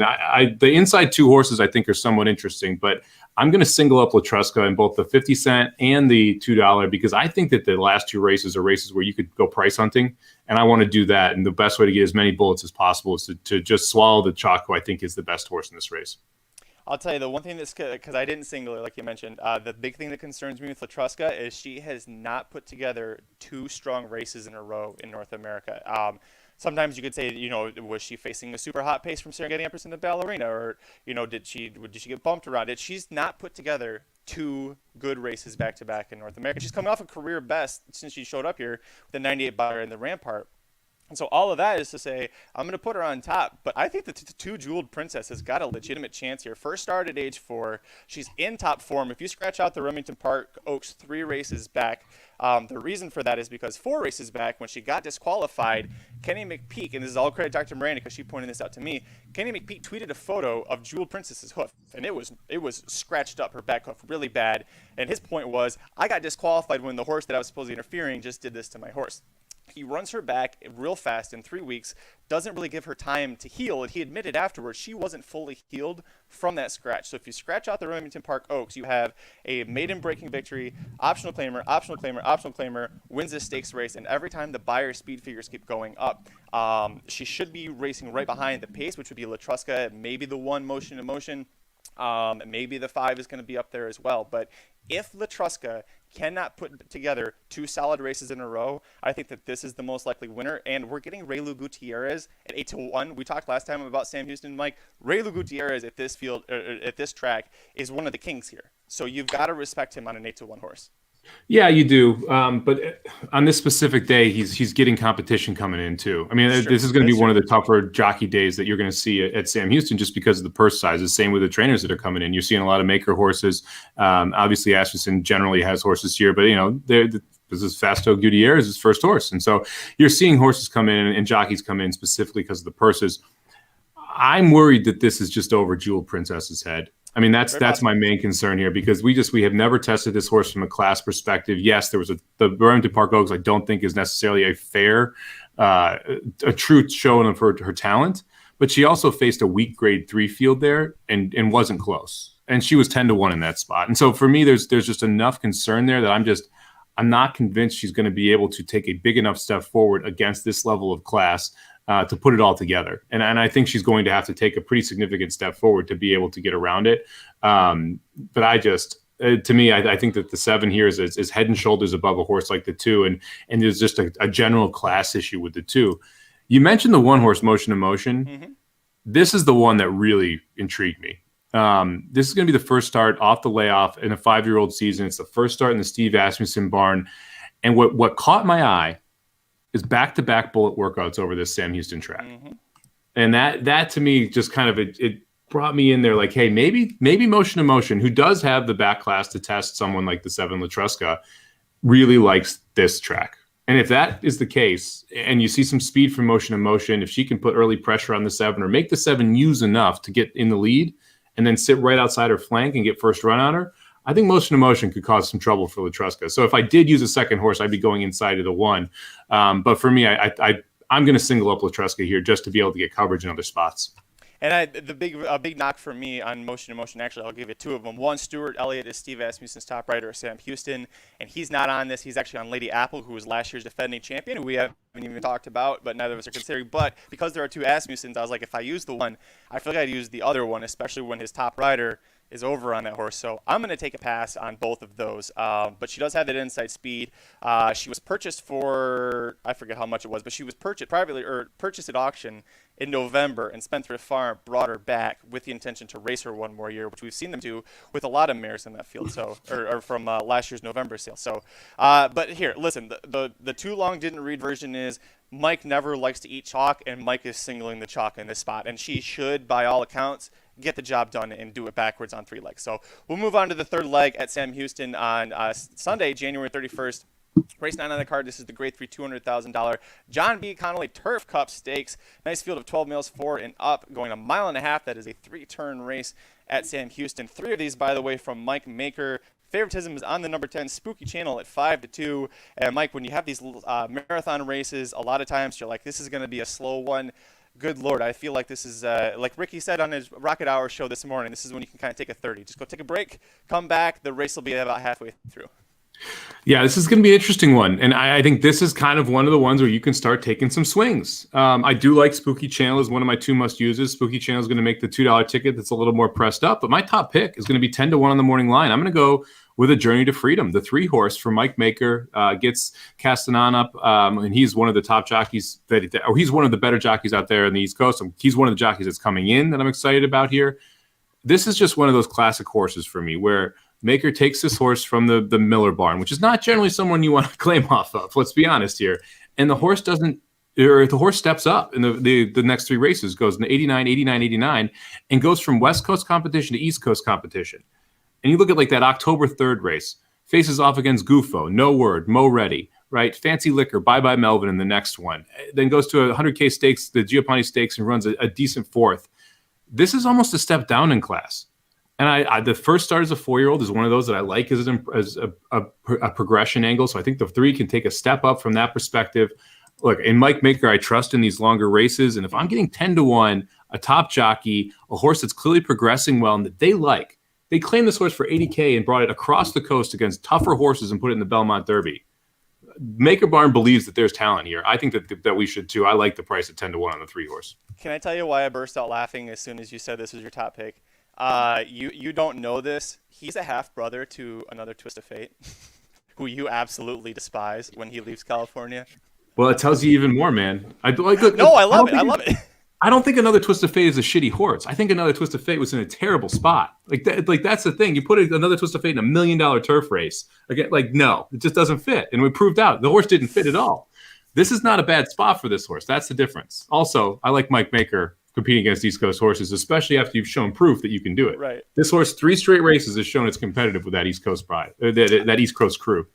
the inside 2 horses I think are somewhat interesting, but I'm going to single up Latruska in both the 50 cent and the $2 because I think that the last 2 races are races where you could go price hunting, and I want to do that. And the best way to get as many bullets as possible is to just swallow the chalk, who I think is the best horse in this race. I'll tell you, the one thing that's, because I didn't single her, like you mentioned, the big thing that concerns me with Latruska is she has not put together 2 strong races in a row in North America. Sometimes you could say, was she facing a super hot pace from Serengeti Empress in the Ballerina, or, did she get bumped around it? She's not put together 2 good races back-to-back in North America. She's coming off a career best since she showed up here with the 98 Buyer and the Rampart. And so all of that is to say, I'm going to put her on top, but I think the two Jeweled Princess has got a legitimate chance here. First start at age 4. She's in top form. If you scratch out the Remington Park Oaks 3 races back, the reason for that is because 4 races back, when she got disqualified, Kenny McPeak, and this is all credit to Dr. Miranda because she pointed this out to me, Kenny McPeak tweeted a photo of Jeweled Princess's hoof, and it was scratched up, her back hoof, really bad. And his point was, I got disqualified when the horse that I was supposed to be interfering just did this to my horse. He runs her back real fast in 3 weeks, doesn't really give her time to heal, and he admitted afterwards she wasn't fully healed from that scratch. So if you scratch out the Remington Park Oaks, you have a maiden breaking victory, optional claimer, optional claimer, optional claimer, wins this stakes race, and every time the Beyer speed figures keep going up. She should be racing right behind the pace, which would be Latruska, maybe the 1 Motion to Motion. Maybe the 5 is going to be up there as well. But if Latruska cannot put together 2 solid races in a row, I think that this is the most likely winner. And we're getting Reylu Gutierrez at 8-1. We talked last time about Sam Houston, Mike. Reylu Gutierrez at this field, at this track, is one of the kings here. So you've got to respect him on an 8-1 horse. Yeah, you do. But on this specific day, he's getting competition coming in too. I mean, This is going to be one of the tougher jockey days that you're going to see at Sam Houston just because of the purse sizes. Same with the trainers that are coming in. You're seeing a lot of maker horses. Obviously, Asmussen generally has horses here, but this is Fasto Gutierrez's first horse, and so you're seeing horses come in and jockeys come in specifically because of the purses. I'm worried that this is just over Jeweled Princess's head. I mean, that's my main concern here because we have never tested this horse from a class perspective. Yes, there was the Remington Park Oaks. I don't think is necessarily a fair, a true showing of her talent, but she also faced a weak grade 3 field there and wasn't close, and she was 10-1 in that spot. And so for me, there's just enough concern there that I'm not convinced she's going to be able to take a big enough step forward against this level of class. To put it all together. And I think she's going to have to take a pretty significant step forward to be able to get around it. But I think that the 7 here is head and shoulders above a horse like the 2. And there's just a general class issue with the 2. You mentioned the 1 horse Motion to Motion. Mm-hmm. This is the one that really intrigued me. This is going to be the first start off the layoff in a 5-year-old season. It's the first start in the Steve Asmussen barn. And what caught my eye is back-to-back bullet workouts over this Sam Houston track. Mm-hmm. And that to me just kind of it brought me in there like, hey, maybe Motion to Motion, who does have the back class to test someone like the 7 Latruska, really likes this track. And if that is the case, and you see some speed from Motion to Motion, if she can put early pressure on the 7 or make the 7 use enough to get in the lead and then sit right outside her flank and get first run on her, I think Motion to Motion could cause some trouble for Latruska. So if I did use a second horse, I'd be going inside of the 1. But for me, I'm going to single up Latruska here just to be able to get coverage in other spots. And a big knock for me on Motion to Motion, actually, I'll give you 2 of them. One, Stuart Elliott is Steve Asmussen's top rider, Sam Houston, and he's not on this. He's actually on Lady Apple, who was last year's defending champion, who we haven't even talked about, but neither of us are considering. But because there are 2 Asmussens, I was like, if I use the 1, I feel like I'd use the other one, especially when his top rider is over on that horse. So I'm going to take a pass on both of those. But she does have that inside speed. She was purchased for, I forget how much it was, but she was purchased privately or purchased at auction in November, and Spendthrift Farm brought her back with the intention to race her 1 more year, which we've seen them do with a lot of mares in that field. So, or from last year's November sale. So, but here, listen, the too long didn't read version is Mike never likes to eat chalk, and Mike is singling the chalk in this spot, and she should, by all accounts, get the job done and do it backwards on 3 legs. So we'll move on to the 3rd leg at Sam Houston on Sunday, January 31st. Race 9 on the card. This is the grade 3 $200,000 John B. Connolly Turf Cup Stakes. Nice field of 12 males 4 and up, going 1.5 miles. That is a 3-turn race at Sam Houston. 3 of these, by the way, from Mike Maker. Favoritism is on the number 10 Spooky Channel at 5-2. And Mike, when you have these marathon races, a lot of times you're like, this is going to be a slow one. Good Lord, I feel like this is, like Ricky said on his Rocket Hour show this morning, this is when you can kind of take a 30. Just go take a break, come back, the race will be about halfway through. Yeah, this is going to be an interesting one. And I think this is kind of one of the ones where you can start taking some swings. I do like Spooky Channel as one of my 2 must-uses. Spooky Channel is going to make the $2 ticket that's a little more pressed up. But my top pick is going to be 10-1 on the morning line. I'm going to go with A Journey to Freedom. The 3 horse for Mike Maker gets Castanon up. And he's one of the top jockeys, he's one of the better jockeys out there on the East Coast. He's one of the jockeys that's coming in that I'm excited about here. This is just one of those classic horses for me where Maker takes this horse from the Miller barn, which is not generally someone you want to claim off of. Let's be honest here. And the horse doesn't or if the horse steps up in the next 3 races, goes in 89, 89, 89, and goes from West Coast competition to East Coast competition. And you look at like that October 3rd race, faces off against Gufo, No Word, Mo Ready, right? Fancy Liquor, Bye Bye Melvin in the next one. Then goes to a 100K stakes, the Giappani Stakes, and runs a decent 4th. This is almost a step down in class. And I the first start as a 4-year-old is one of those that I like as a progression angle. So I think the 3 can take a step up from that perspective. Look, in Mike Maker, I trust in these longer races. And if I'm getting 10-1, a top jockey, a horse that's clearly progressing well and that they like, they claimed this horse for $80K and brought it across the coast against tougher horses and put it in the Belmont Derby. Maker Barn believes that there's talent here. I think that we should too. I like the price at 10-1 on the 3 horse. Can I tell you why I burst out laughing as soon as you said this was your top pick? You don't know this. He's a half brother to another Twist of Fate, who you absolutely despise when he leaves California. Well, it tells you even more, man. I love it. I love it. I don't think another Twist of Fate is a shitty horse. I think another Twist of Fate was in a terrible spot. Like that's the thing. You put another Twist of Fate in $1 million turf race. Again, like no, it just doesn't fit. And we proved out the horse didn't fit at all. This is not a bad spot for this horse. That's the difference. Also, I like Mike Maker competing against East Coast horses, especially after you've shown proof that you can do it. Right. This horse, 3 straight races, has shown it's competitive with that East Coast pride, that East Coast crew.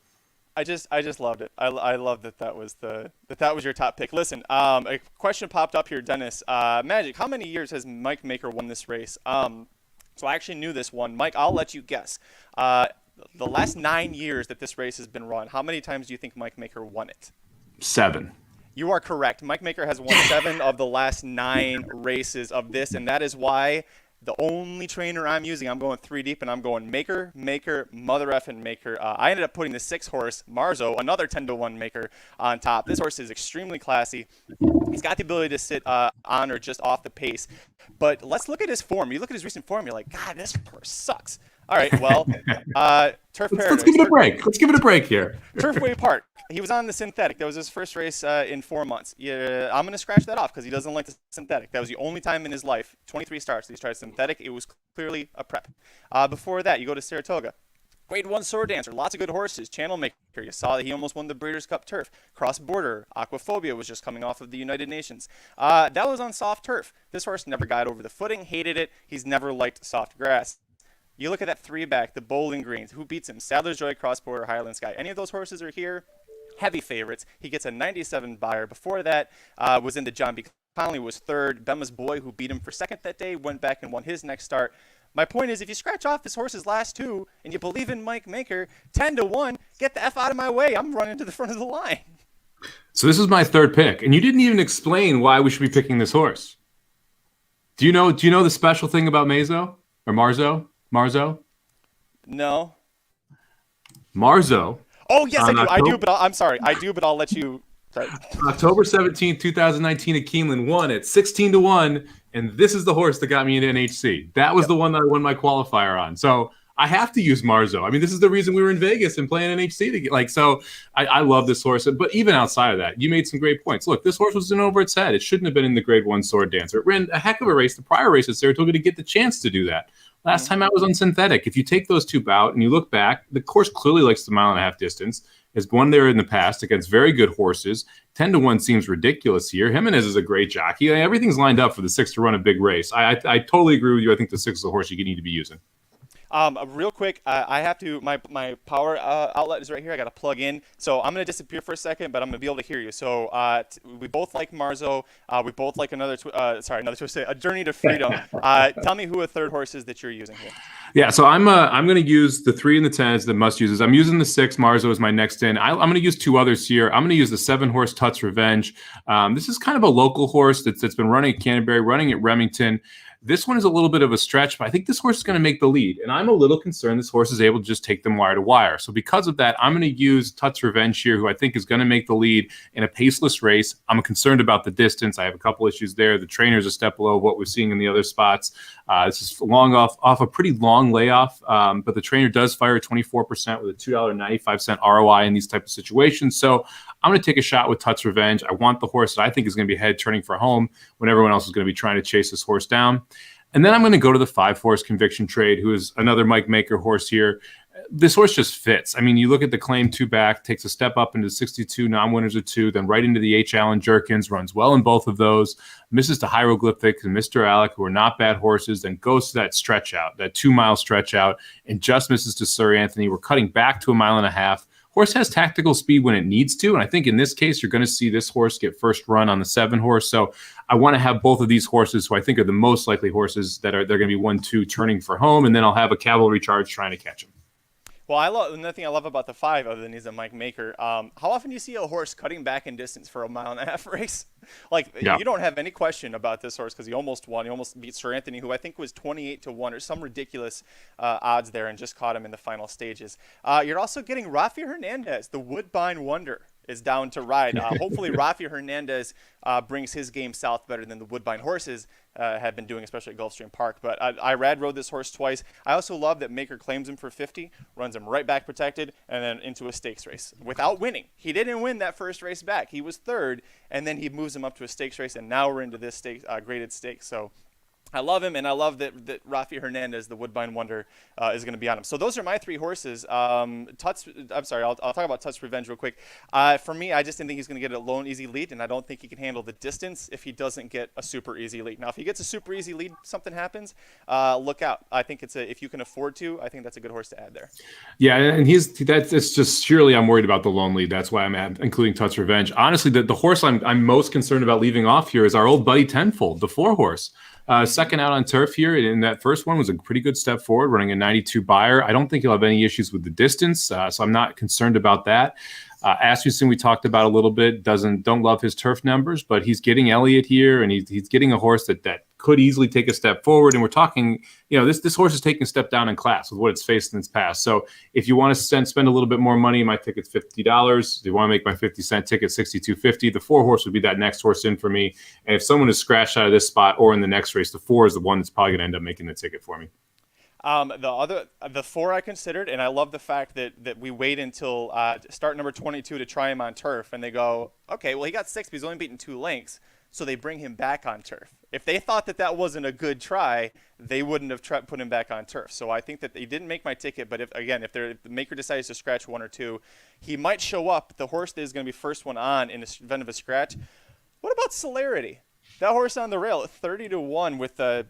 I just loved it. I love that was your top pick. Listen, a question popped up here, Dennis. Magic, how many years has Mike Maker won this race? So I actually knew this one. Mike, I'll let you guess. The last 9 years that this race has been run, how many times do you think Mike Maker won it? 7. You are correct. Mike Maker has won 7 of the last 9 races of this, and that is why the only trainer I'm using, I'm going 3 deep, and I'm going Maker, mother effing Maker. I ended up putting the 6 horse, Marzo, another 10-1 Maker on top. This horse is extremely classy. He's got the ability to sit on or just off the pace. But let's look at his form. You look at his recent form, you're like, God, this horse sucks. All right, well, Turf Paradise. Let's give it a break. Let's give it a break here. Turfway Park. He was on the synthetic. That was his first race in 4 months. Yeah, I'm going to scratch that off because he doesn't like the synthetic. That was the only time in his life, 23 starts, that he tried synthetic. It was clearly a prep. Before that, you go to Saratoga. Grade 1 Sword Dancer. Lots of good horses. Channel Maker. You saw that he almost won the Breeders' Cup Turf. Cross Border. Aquaphobia was just coming off of the United Nations. That was on soft turf. This horse never got over the footing. Hated it. He's never liked soft grass. You look at that 3-back, the Bowling Greens. Who beats him? Sadler's Joy, Cross Border, Highland Sky. Any of those horses are here. Heavy favorites. He gets a 97 buyer. Before that was in the John B. Connolly, was 3rd. Bema's Boy, who beat him for 2nd that day, went back and won his next start. My point is, if you scratch off this horse's last 2 and you believe in Mike Maker, 10-1, get the F out of my way. I'm running to the front of the line. So this is my 3rd pick, and you didn't even explain why we should be picking this horse. Do you know the special thing about Marzo? No. Marzo. Oh, yes, I do, but I'm sorry. I do, but I'll let you. Sorry. October 17th, 2019 at Keeneland won at 16-1, and this is the horse that got me into NHC. That was the one that I won my qualifier on. So I have to use Marzo. I mean, this is the reason we were in Vegas and playing NHC to get, so I love this horse. But even outside of that, you made some great points. Look, this horse was in over its head. It shouldn't have been in the Grade 1 Sword Dancer. It ran a heck of a race, the prior race at Saratoga, to get the chance to do that. Last time I was on synthetic. If you take those 2 out and you look back, the course clearly likes the 1.5-mile distance. Has won there in the past against very good horses. 10-1 seems ridiculous here. Jimenez is a great jockey. Everything's lined up for the 6 to run a big race. I totally agree with you. I think the 6 is the horse you need to be using. Real quick, I have to. My power outlet is right here. I got to plug in, so I'm gonna disappear for a second, but I'm gonna be able to hear you. So we both like Marzo. We both like another twist. A Journey to Freedom. Tell me who a 3rd horse is that you're using here. Yeah, so I'm gonna use the 3 and the 10 as the must uses. I'm using the 6. Marzo is my next in. I'm gonna use 2 others here. I'm gonna use the 7 horse Tut's Revenge. This is kind of a local horse that's been running at Canterbury, running at Remington. This one is a little bit of a stretch, but I think this horse is going to make the lead. And I'm a little concerned this horse is able to just take them wire to wire. So because of that, I'm going to use Tut's Revenge here, who I think is going to make the lead in a paceless race. I'm concerned about the distance. I have a couple issues there. The trainer's a step below what we're seeing in the other spots. This is long off a pretty long layoff, but the trainer does fire 24% with a $2.95 ROI in these type of situations. So I'm going to take a shot with Tut's Revenge. I want the horse that I think is going to be head turning for home when everyone else is going to be trying to chase this horse down. And then I'm going to go to the 5-horse Conviction Trade, who is another Mike Maker horse here. This horse just fits. I mean, you look at the claim 2 back, takes a step up into 62 non-winners of 2, then right into the H. Allen Jerkins, runs well in both of those, misses to Hieroglyphic and Mr. Alec, who are not bad horses, then goes to that stretch out, that 2-mile stretch out, and just misses to Sir Anthony. We're cutting back to 1.5 miles. Horse has tactical speed when it needs to, and I think in this case, you're going to see this horse get first run on the 7-horse. So I want to have both of these horses, who I think are the most likely horses that they're going to be 1-2 turning for home, and then I'll have a cavalry charge trying to catch them. Well, another thing I love about the 5, other than he's a Mike Maker, how often do you see a horse cutting back in distance for a 1.5 mile race? You don't have any question about this horse because he almost won. He almost beat Sir Anthony, who I think was 28-1 or some ridiculous odds there, and just caught him in the final stages. You're also getting Rafi Hernandez, the Woodbine Wonder, is down to ride. Hopefully Rafi Hernandez brings his game south better than the Woodbine horses have been doing, especially at Gulfstream Park. But Irad rode this horse twice. I also love that Maker claims him for 50, runs him right back protected, and then into a stakes race without winning. He didn't win that first race back. He was third, and then he moves him up to a stakes race, and now we're into this stakes, graded stakes. So I love him, and I love that Rafi Hernandez, the Woodbine Wonder, is going to be on him. So those are my 3 horses. I'll talk about Tut's Revenge real quick. For me, I just didn't think he's going to get a lone easy lead, and I don't think he can handle the distance if he doesn't get a super easy lead. Now, if he gets a super easy lead, something happens, look out. I think if you can afford to, I think that's a good horse to add there. Yeah, and it's just surely I'm worried about the lone lead. That's why I'm including Tut's Revenge. Honestly, the horse I'm most concerned about leaving off here is our old buddy Tenfold, the 4-horse. Second out on turf here, and that first one was a pretty good step forward, running a 92 buyer. I don't think he'll have any issues with the distance, so I'm not concerned about that. Asmussen, we talked about a little bit, don't love his turf numbers, but he's getting Elliott here, and he's getting a horse that could easily take a step forward. And we're talking, this horse is taking a step down in class with what it's faced in its past. So if you want to spend a little bit more money, my ticket's $50. If you want to make my 50-cent ticket $62.50, the 4-horse would be that next horse in for me. And if someone is scratched out of this spot or in the next race, the 4 is the one that's probably going to end up making the ticket for me. The 4 I considered, and I love the fact that we wait until start number 22 to try him on turf, and they go, okay, well, he got 6, but he's only beaten 2 lengths, so they bring him back on turf. If they thought that wasn't a good try, they wouldn't have put him back on turf. So I think that they didn't make my ticket, but if the Maker decides to scratch 1 or 2, he might show up. The horse that is going to be first one on in the event of a scratch. What about Celerity? That horse on the rail at 30-1 with the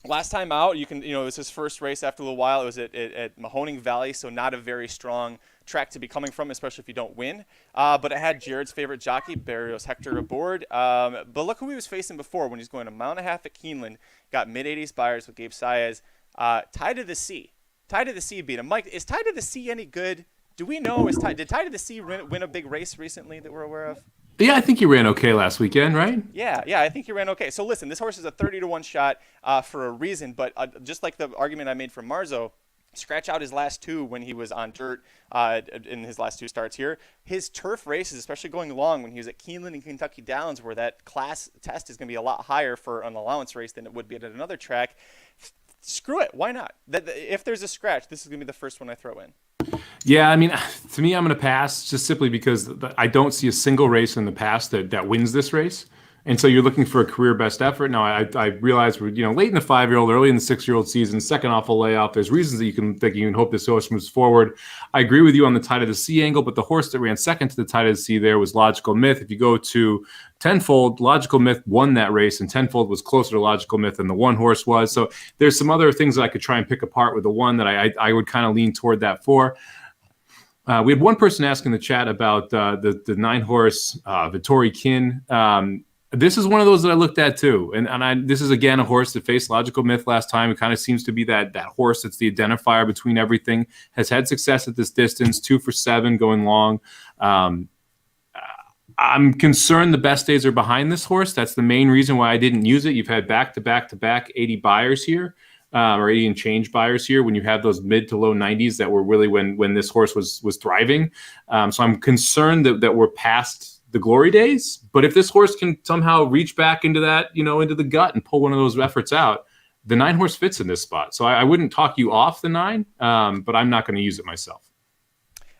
last time out, it was his first race after a little while. It was at Mahoning Valley, so not a very strong track to be coming from, especially if you don't win. But it had Jared's favorite jockey, Barrios Hector, aboard. But look who he was facing before when he's going 1.5 miles at Keeneland. Got mid-80s buyers with Gabe Saez. Tide of the Sea. Tide of the Sea beat him. Mike, is Tide of the Sea any good? Do we know? Did Tide of the Sea win a big race recently that we're aware of? Yeah, I think he ran okay last weekend, right? Yeah, I think he ran okay. So listen, this horse is a 30-1 shot for a reason, but just like the argument I made for Marzo, scratch out his last 2 when he was on dirt in his last 2 starts here. His turf races, especially going long when he was at Keeneland and Kentucky Downs, where that class test is going to be a lot higher for an allowance race than it would be at another track. Screw it, why not? If there's a scratch, this is going to be the first one I throw in. Yeah, I mean, to me, I'm going to pass just simply because I don't see a single race in the past that wins this race. And so you're looking for a career best effort. Now, I realize we're late in the 5-year-old, early in the 6-year-old season, second off a layoff. There's reasons that you can hope this horse moves forward. I agree with you on the Tide of the Sea angle, but the horse that ran second to the Tide of the Sea there was Logical Myth. If you go to Tenfold, Logical Myth won that race, and Tenfold was closer to Logical Myth than the 1-horse was. So there's some other things that I could try and pick apart with the 1 that I would kind of lean toward that 4. We had one person ask in the chat about the 9-horse Vittori Kin. This is one of those that I looked at too. And this is, again, a horse that faced Logical Myth last time. It kind of seems to be that horse that's the identifier between everything. Has had success at this distance, 2 for 7 going long. I'm concerned the best days are behind this horse. That's the main reason why I didn't use it. You've had back-to-back 80 buyers here. Or 80 and change buyers here when you have those mid to low 90s that were really when this horse was thriving. So I'm concerned that we're past the glory days. But if this horse can somehow reach back into that, into the gut and pull one of those efforts out, the 9-horse fits in this spot. So I wouldn't talk you off the 9, but I'm not going to use it myself.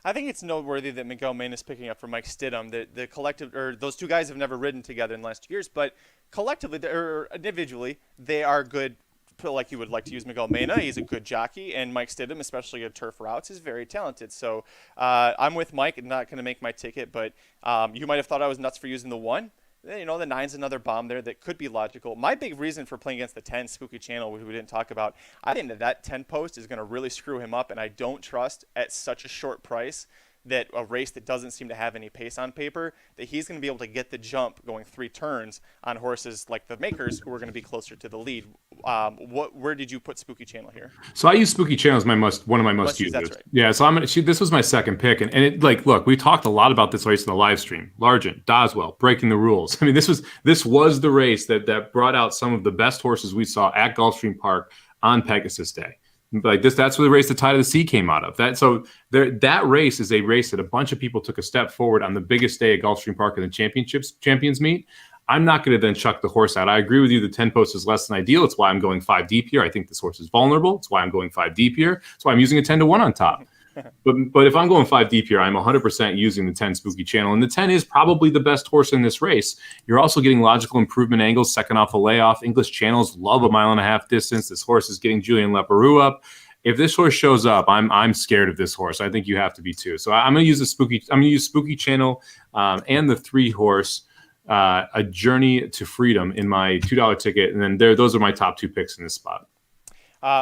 I think it's noteworthy that Miguel Main is picking up for Mike Stidham. The collective, or those 2 guys have never ridden together in the last 2 years, but collectively or individually, they are good feel like you would like to use Miguel Mena. He's a good jockey, and Mike Stidham, especially at turf routes, is very talented. So I'm with Mike. I'm not going to make my ticket, but you might have thought I was nuts for using the 1. The 9's another bomb there that could be logical. My big reason for playing against the 10 Spooky Channel, which we didn't talk about, I think that 10 post is going to really screw him up, and I don't trust at such a short price that a race that doesn't seem to have any pace on paper, that he's going to be able to get the jump going 3 turns on horses like the Makers, who are going to be closer to the lead. Where did you put Spooky Channel here? So I use Spooky Channel as one of my must use. That's right. Yeah, so this was my second pick, and it, like, look, we talked a lot about this race in the live stream. Largent, Doswell, breaking the rules. I mean, this was the race that brought out some of the best horses we saw at Gulfstream Park on Pegasus Day. Like this, that's where the race, the Tide of the Sea, came out of. That race is a race that a bunch of people took a step forward on the biggest day at Gulfstream Park in the champions meet. I'm not going to then chuck the horse out. I agree with you. The 10 post is less than ideal. It's why I'm going 5 deep here. I think this horse is vulnerable. It's why I'm going 5 deep here. It's why I'm using a 10-1 on top. But if I'm going 5 deep here, I'm 100% using the 10 Spooky Channel. And the 10 is probably the best horse in this race. You're also getting logical improvement angles, second off a layoff. English Channels love a 1.5 mile distance. This horse is getting Julian Leparoux up. If this horse shows up, I'm scared of this horse. I think you have to be too. So I'm going to use Spooky Channel and the 3 horse, A Journey to Freedom in my $2 ticket. And then those are my top 2 picks in this spot.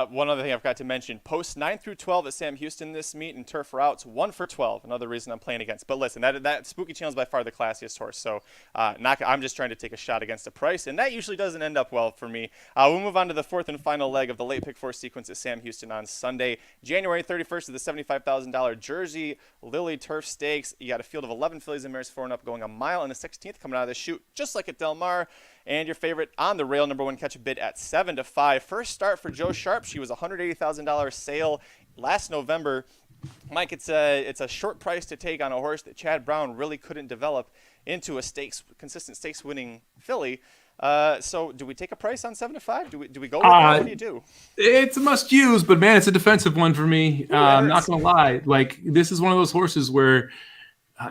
One other thing I forgot to mention, posts 9 through 12 at Sam Houston this meet, and turf routes 1 for 12. Another reason I'm playing against. But listen, that Spooky Channel is by far the classiest horse. So I'm just trying to take a shot against the price, and that usually doesn't end up well for me. We'll move on to the 4th and final leg of the late pick 4 sequence at Sam Houston on Sunday, January 31st, of the $75,000 Jersey Lily Turf Stakes. You got a field of 11 fillies and mares 4 and up, going a mile and a 16th, coming out of the chute, just like at Del Mar. And your favorite on the rail, number 1, Catch a Bid at 7-5. First start for Joe Sharp. She was a $180,000 sale last November. Mike, it's a short price to take on a horse that Chad Brown really couldn't develop into a consistent stakes winning filly. So do we take a price on 7-5? Do we go with that? What do you do? It's a must use, but man, it's a defensive one for me. I'm not gonna lie. Like, this is one of those horses where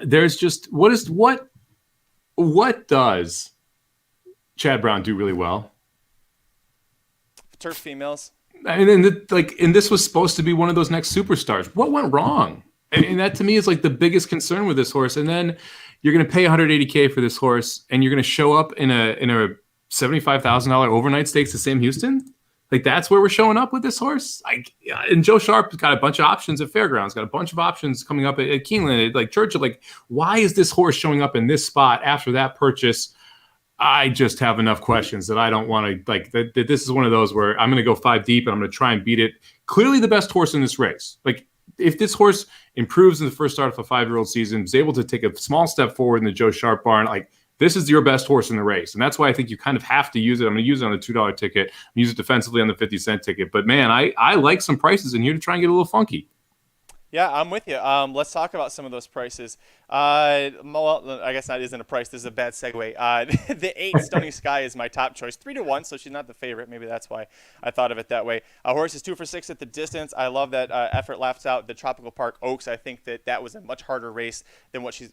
there's just what does Chad Brown do really well? Turf females. I mean, and this was supposed to be one of those next superstars. What went wrong? And that to me is like the biggest concern with this horse. And then you're going to pay $180K for this horse, and you're going to show up in a $75,000 overnight stakes at Sam Houston. Like, that's where we're showing up with this horse. And Joe Sharp's got a bunch of options at Fairgrounds, got a bunch of options coming up at Keeneland, like Churchill. Like, why is this horse showing up in this spot after that purchase? I just have enough questions that I don't want to, that this is one of those where I'm going to go 5 deep and I'm going to try and beat it. Clearly the best horse in this race. Like, if this horse improves in the first start of a 5-year-old season, is able to take a small step forward in the Joe Sharp barn, like, this is your best horse in the race. And that's why I think you kind of have to use it. I'm going to use it on the $2 ticket. I'm use it defensively on the 50-cent ticket. But man, I like some prices in here to try and get a little funky. Yeah, I'm with you. Let's talk about some of those prices. Well, I guess that isn't a price. This is a bad segue. The 8 Stunning Sky is my top choice. 3-1, so she's not the favorite. Maybe that's why I thought of it that way. A horse is 2 for 6 at the distance. I love that effort laughs out the Tropical Park Oaks. I think that was a much harder race than what she's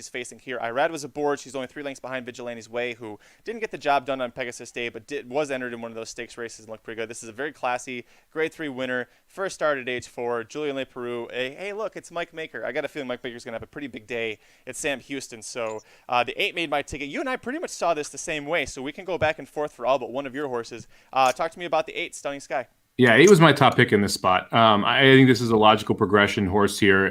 facing here. Irad was aboard. She's only 3 lengths behind Vigilante's Way, who didn't get the job done on Pegasus Day, but was entered in one of those stakes races and looked pretty good. This is a very classy Grade 3 winner. First start at age 4. Julian Leparoux. Hey, look, it's Mike Maker. I got a feeling Mike Maker's going to have a pretty big day at Sam Houston. So the 8 made my ticket. You and I pretty much saw this the same way, so we can go back and forth for all but one of your horses. Talk to me about the 8 Stunning Sky. Yeah, 8 was my top pick in this spot. I think this is a logical progression horse here.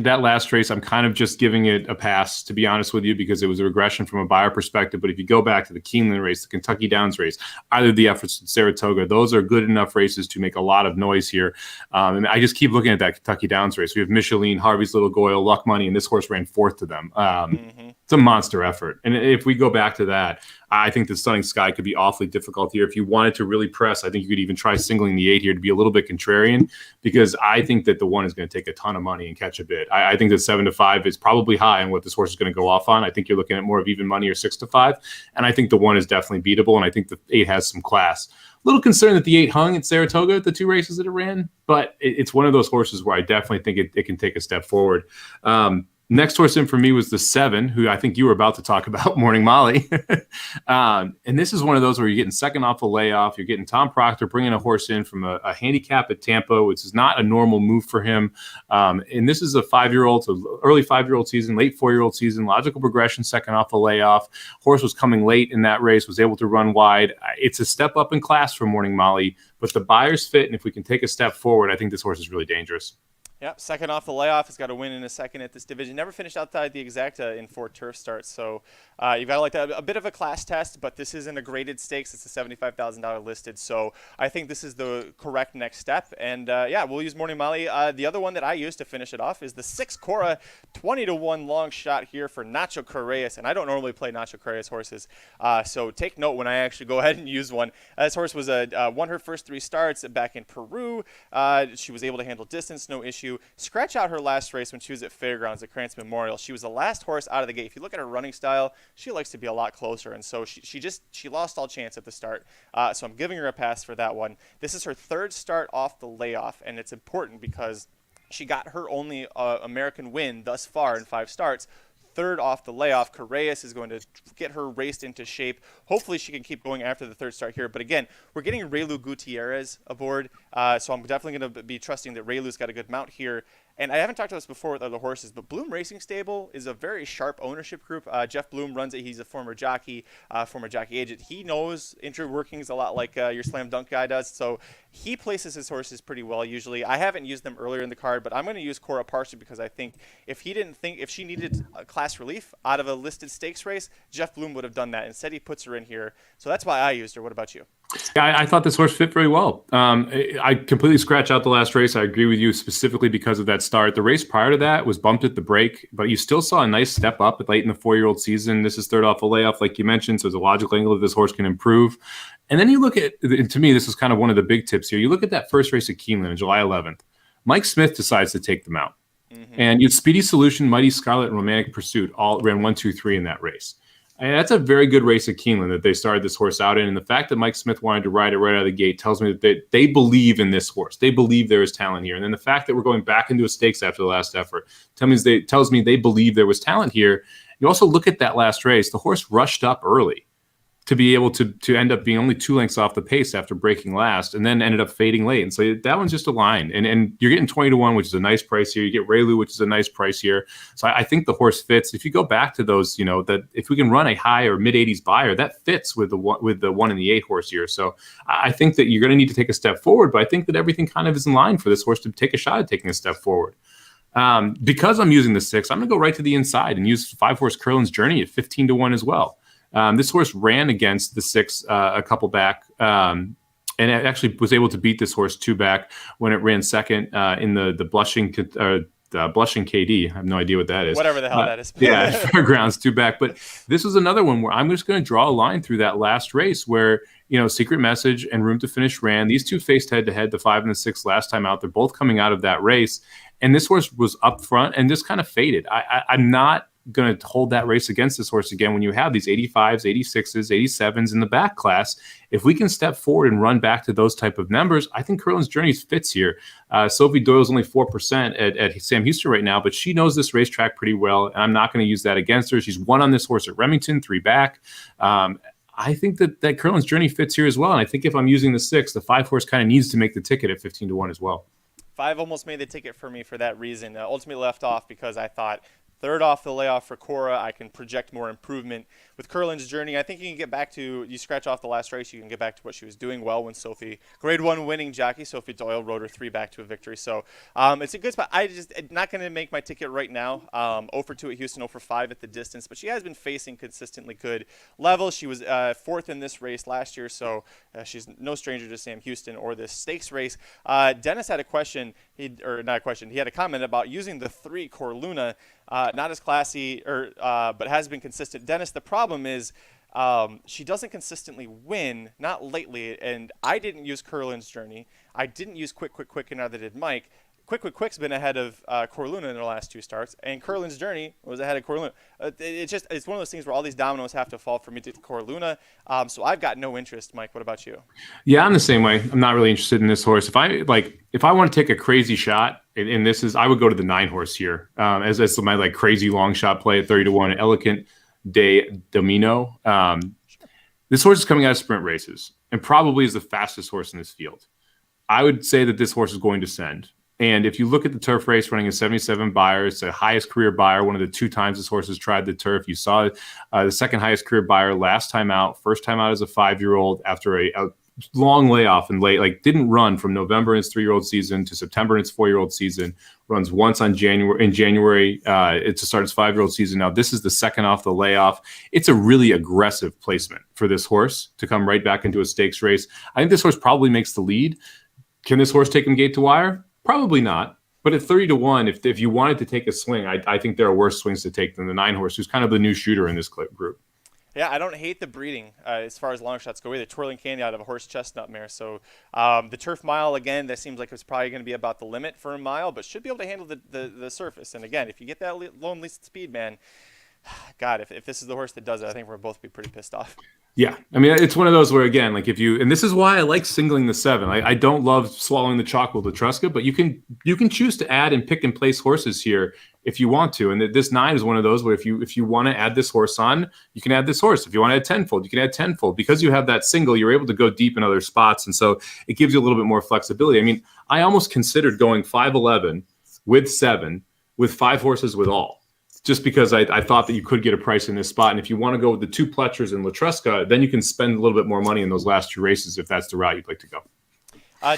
That last race, I'm kind of just giving it a pass, to be honest with you, because it was a regression from a buyer perspective. But if you go back to the Keeneland race, the Kentucky Downs race, either the efforts at Saratoga, those are good enough races to make a lot of noise here. And I just keep looking at that Kentucky Downs race. We have Micheline, Harvey's Little Goyle, Luck Money, and this horse ran 4th to them. It's a monster effort. And if we go back to that, I think the Stunning Sky could be awfully difficult here. If you wanted to really press, I think you could even try singling the 8 here to be a little bit contrarian, because I think that the 1 is going to take a ton of money and catch a bid. I think that 7-5 is probably high on what this horse is going to go off on. I think you're looking at more of even money or 6-5. And I think the 1 is definitely beatable. And I think the 8 has some class. Little concerned that the 8 hung at Saratoga at the 2 races that it ran, but it's one of those horses where I definitely think it can take a step forward. Next horse in for me was the 7, who I think you were about to talk about, Morning Molly. And this is one of those where you're getting second off a layoff. You're getting Tom Proctor bringing a horse in from a handicap at Tampa, which is not a normal move for him. And this is a 5-year-old, so early 5-year-old season, late 4-year-old season, logical progression, second off a layoff. Horse was coming late in that race, was able to run wide. It's a step up in class for Morning Molly, but the buyer's fit, and if we can take a step forward, I think this horse is really dangerous. Yep, second off the layoff. Has got a win in a second at this division. Never finished outside the exacta in 4 turf starts. So you've got to like that. A bit of a class test, but this isn't a graded stakes. It's a $75,000 listed. So I think this is the correct next step. And yeah, we'll use Morning Molly. The other one that I used to finish it off is the 6 Cora, 20-1 long shot here for Nacho Correas. And I don't normally play Nacho Correas horses. So take note when I actually go ahead and use one. This horse was won her first 3 starts back in Peru. She was able to handle distance, no issue. Scratch out her last race when she was at Fairgrounds at Krantz Memorial. She was the last horse out of the gate. If you look at her running style, she likes to be a lot closer, and so she lost all chance at the start. So I'm giving her a pass for that one. This is her 3rd start off the layoff, and it's important because she got her only American win thus far in 5 starts. 3rd off the layoff. Correas is going to get her raced into shape. Hopefully she can keep going after the 3rd start here. But again, we're getting Reylu Gutierrez aboard, so I'm definitely going to be trusting that Reylu's got a good mount here. And I haven't talked about this before with other horses, but Bloom Racing Stable is a very sharp ownership group. Jeff Bloom runs it. He's a former jockey agent. He knows injury workings a lot like your slam dunk guy does. So he places his horses pretty well usually. I haven't used them earlier in the card, but I'm going to use Cora partially because I think if she needed a class relief out of a listed stakes race, Jeff Bloom would have done that. Instead, he puts her in here. So that's why I used her. What about you? Yeah, I thought this horse fit very well. I completely scratch out the last race. I agree with you specifically because of that start. The race prior to that was bumped at the break, but you still saw a nice step up late in the 4-year-old season. This is 3rd off a layoff, like you mentioned, so there's a logical angle that this horse can improve. And then you look at, and to me, this is kind of one of the big tips here. You look at that first race at Keeneland on July 11th. Mike Smith decides to take them out. Mm-hmm. And you had Speedy Solution, Mighty Scarlet, and Romantic Pursuit all ran 1, 2, 3 in that race. And that's a very good race at Keeneland that they started this horse out in. And the fact that Mike Smith wanted to ride it right out of the gate tells me that they believe in this horse. They believe there is talent here. And then the fact that we're going back into a stakes after the last effort tells me they believe there was talent here. You also look at that last race. The horse rushed up early to be able to end up being only 2 lengths off the pace after breaking last, and then ended up fading late. And so that one's just a line. And you're getting 20-1, which is a nice price here. You get Reylu, which is a nice price here. So I think the horse fits. If you go back to those, that if we can run a high or mid-80s buyer, that fits with the 1 and the 8 horse here. So I think that you're going to need to take a step forward, but I think that everything kind of is in line for this horse to take a shot at taking a step forward. Because I'm using the 6, I'm going to go right to the inside and use 5-horse Curlin's Journey at 15-1 as well. This horse ran against the 6 a couple back, and it actually was able to beat this horse 2 back when it ran second in the Blushing KD. I have no idea what that is. Whatever the hell that is. Yeah, Fairgrounds 2 back. But this was another one where I'm just going to draw a line through that last race where, Secret Message and Room to Finish ran. These 2 faced head-to-head, the 5 and the 6 last time out. They're both coming out of that race. And this horse was up front and just kind of faded. I'm not going to hold that race against this horse again when you have these 85s, 86s, 87s in the back class. If we can step forward and run back to those type of numbers, I think Curlin's Journey fits here. Sophie Doyle's only 4% at Sam Houston right now, but she knows this racetrack pretty well, and I'm not going to use that against her. She's won on this horse at Remington, 3 back. I think that Curlin's Journey fits here as well, and I think if I'm using the 6, the 5 horse kind of needs to make the ticket at 15-1 as well. 5 almost made the ticket for me for that reason. Ultimately left off because I thought 3rd off the layoff for Cora, I can project more improvement. With Curlin's Journey, I think you can get back to, you scratch off the last race, you can get back to what she was doing well when Grade 1 winning jockey, Sophie Doyle, rode her 3 back to a victory. So it's a good spot. I'm not going to make my ticket right now. 0 for 2 at Houston, 0 for 5 at the distance, but she has been facing consistently good levels. She was 4th in this race last year, so she's no stranger to Sam Houston or this stakes race. Dennis had a question, he had a comment about using the 3 Corluna. Not as classy, but has been consistent. Dennis, the problem is she doesn't consistently win, not lately, and I didn't use Curlin's Journey. I didn't use Quick, and neither did Mike. Quick's been ahead of Corluna in their last 2 starts, and Curlin's Journey was ahead of Corluna. It's one of those things where all these dominoes have to fall for me to Corluna. So I've got no interest. Mike, what about you? Yeah, I'm the same way. I'm not really interested in this horse. If I want to take a crazy shot, and I would go to the 9 horse here as my like crazy long shot play at 30-1. Elegant de Domino. This horse is coming out of sprint races and probably is the fastest horse in this field. I would say that this horse is going to send. And if you look at the turf race running a 77 Beyer, it's the highest career Beyer, one of the 2 times this horse has tried the turf. You saw the second highest career Beyer last time out, first time out as a 5-year-old after a long layoff and didn't run from November in his 3-year-old season to September in his 4-year-old season, runs once in January to start his 5-year-old season. Now this is the second off the layoff. It's a really aggressive placement for this horse to come right back into a stakes race. I think this horse probably makes the lead. Can this horse take him gate to wire? Probably not. But at 30-1, if you wanted to take a swing, I think there are worse swings to take than the 9 horse, who's kind of the new shooter in this group. Yeah, I don't hate the breeding as far as long shots go either. Twirling Candy out of a horse chestnut mare. So the turf mile, again, that seems like it's probably going to be about the limit for a mile, but should be able to handle the surface. And again, if you get that lone least speed, man, God, if this is the horse that does it, I think we're both be pretty pissed off. Yeah, I mean, it's one of those where, again, like and this is why I like singling the 7. I don't love swallowing the chalk with Etruska, but you can choose to add and pick and place horses here if you want to. And this 9 is one of those where if you want to add this horse on, you can add this horse. If you want to add tenfold, you can add tenfold. Because you have that single, you're able to go deep in other spots. And so it gives you a little bit more flexibility. I mean, I almost considered going 5-11 with 7 with 5 horses with all. Just because I thought that you could get a price in this spot. And if you want to go with the 2 Pletchers and Latruska, then you can spend a little bit more money in those last 2 races if that's the route you'd like to go.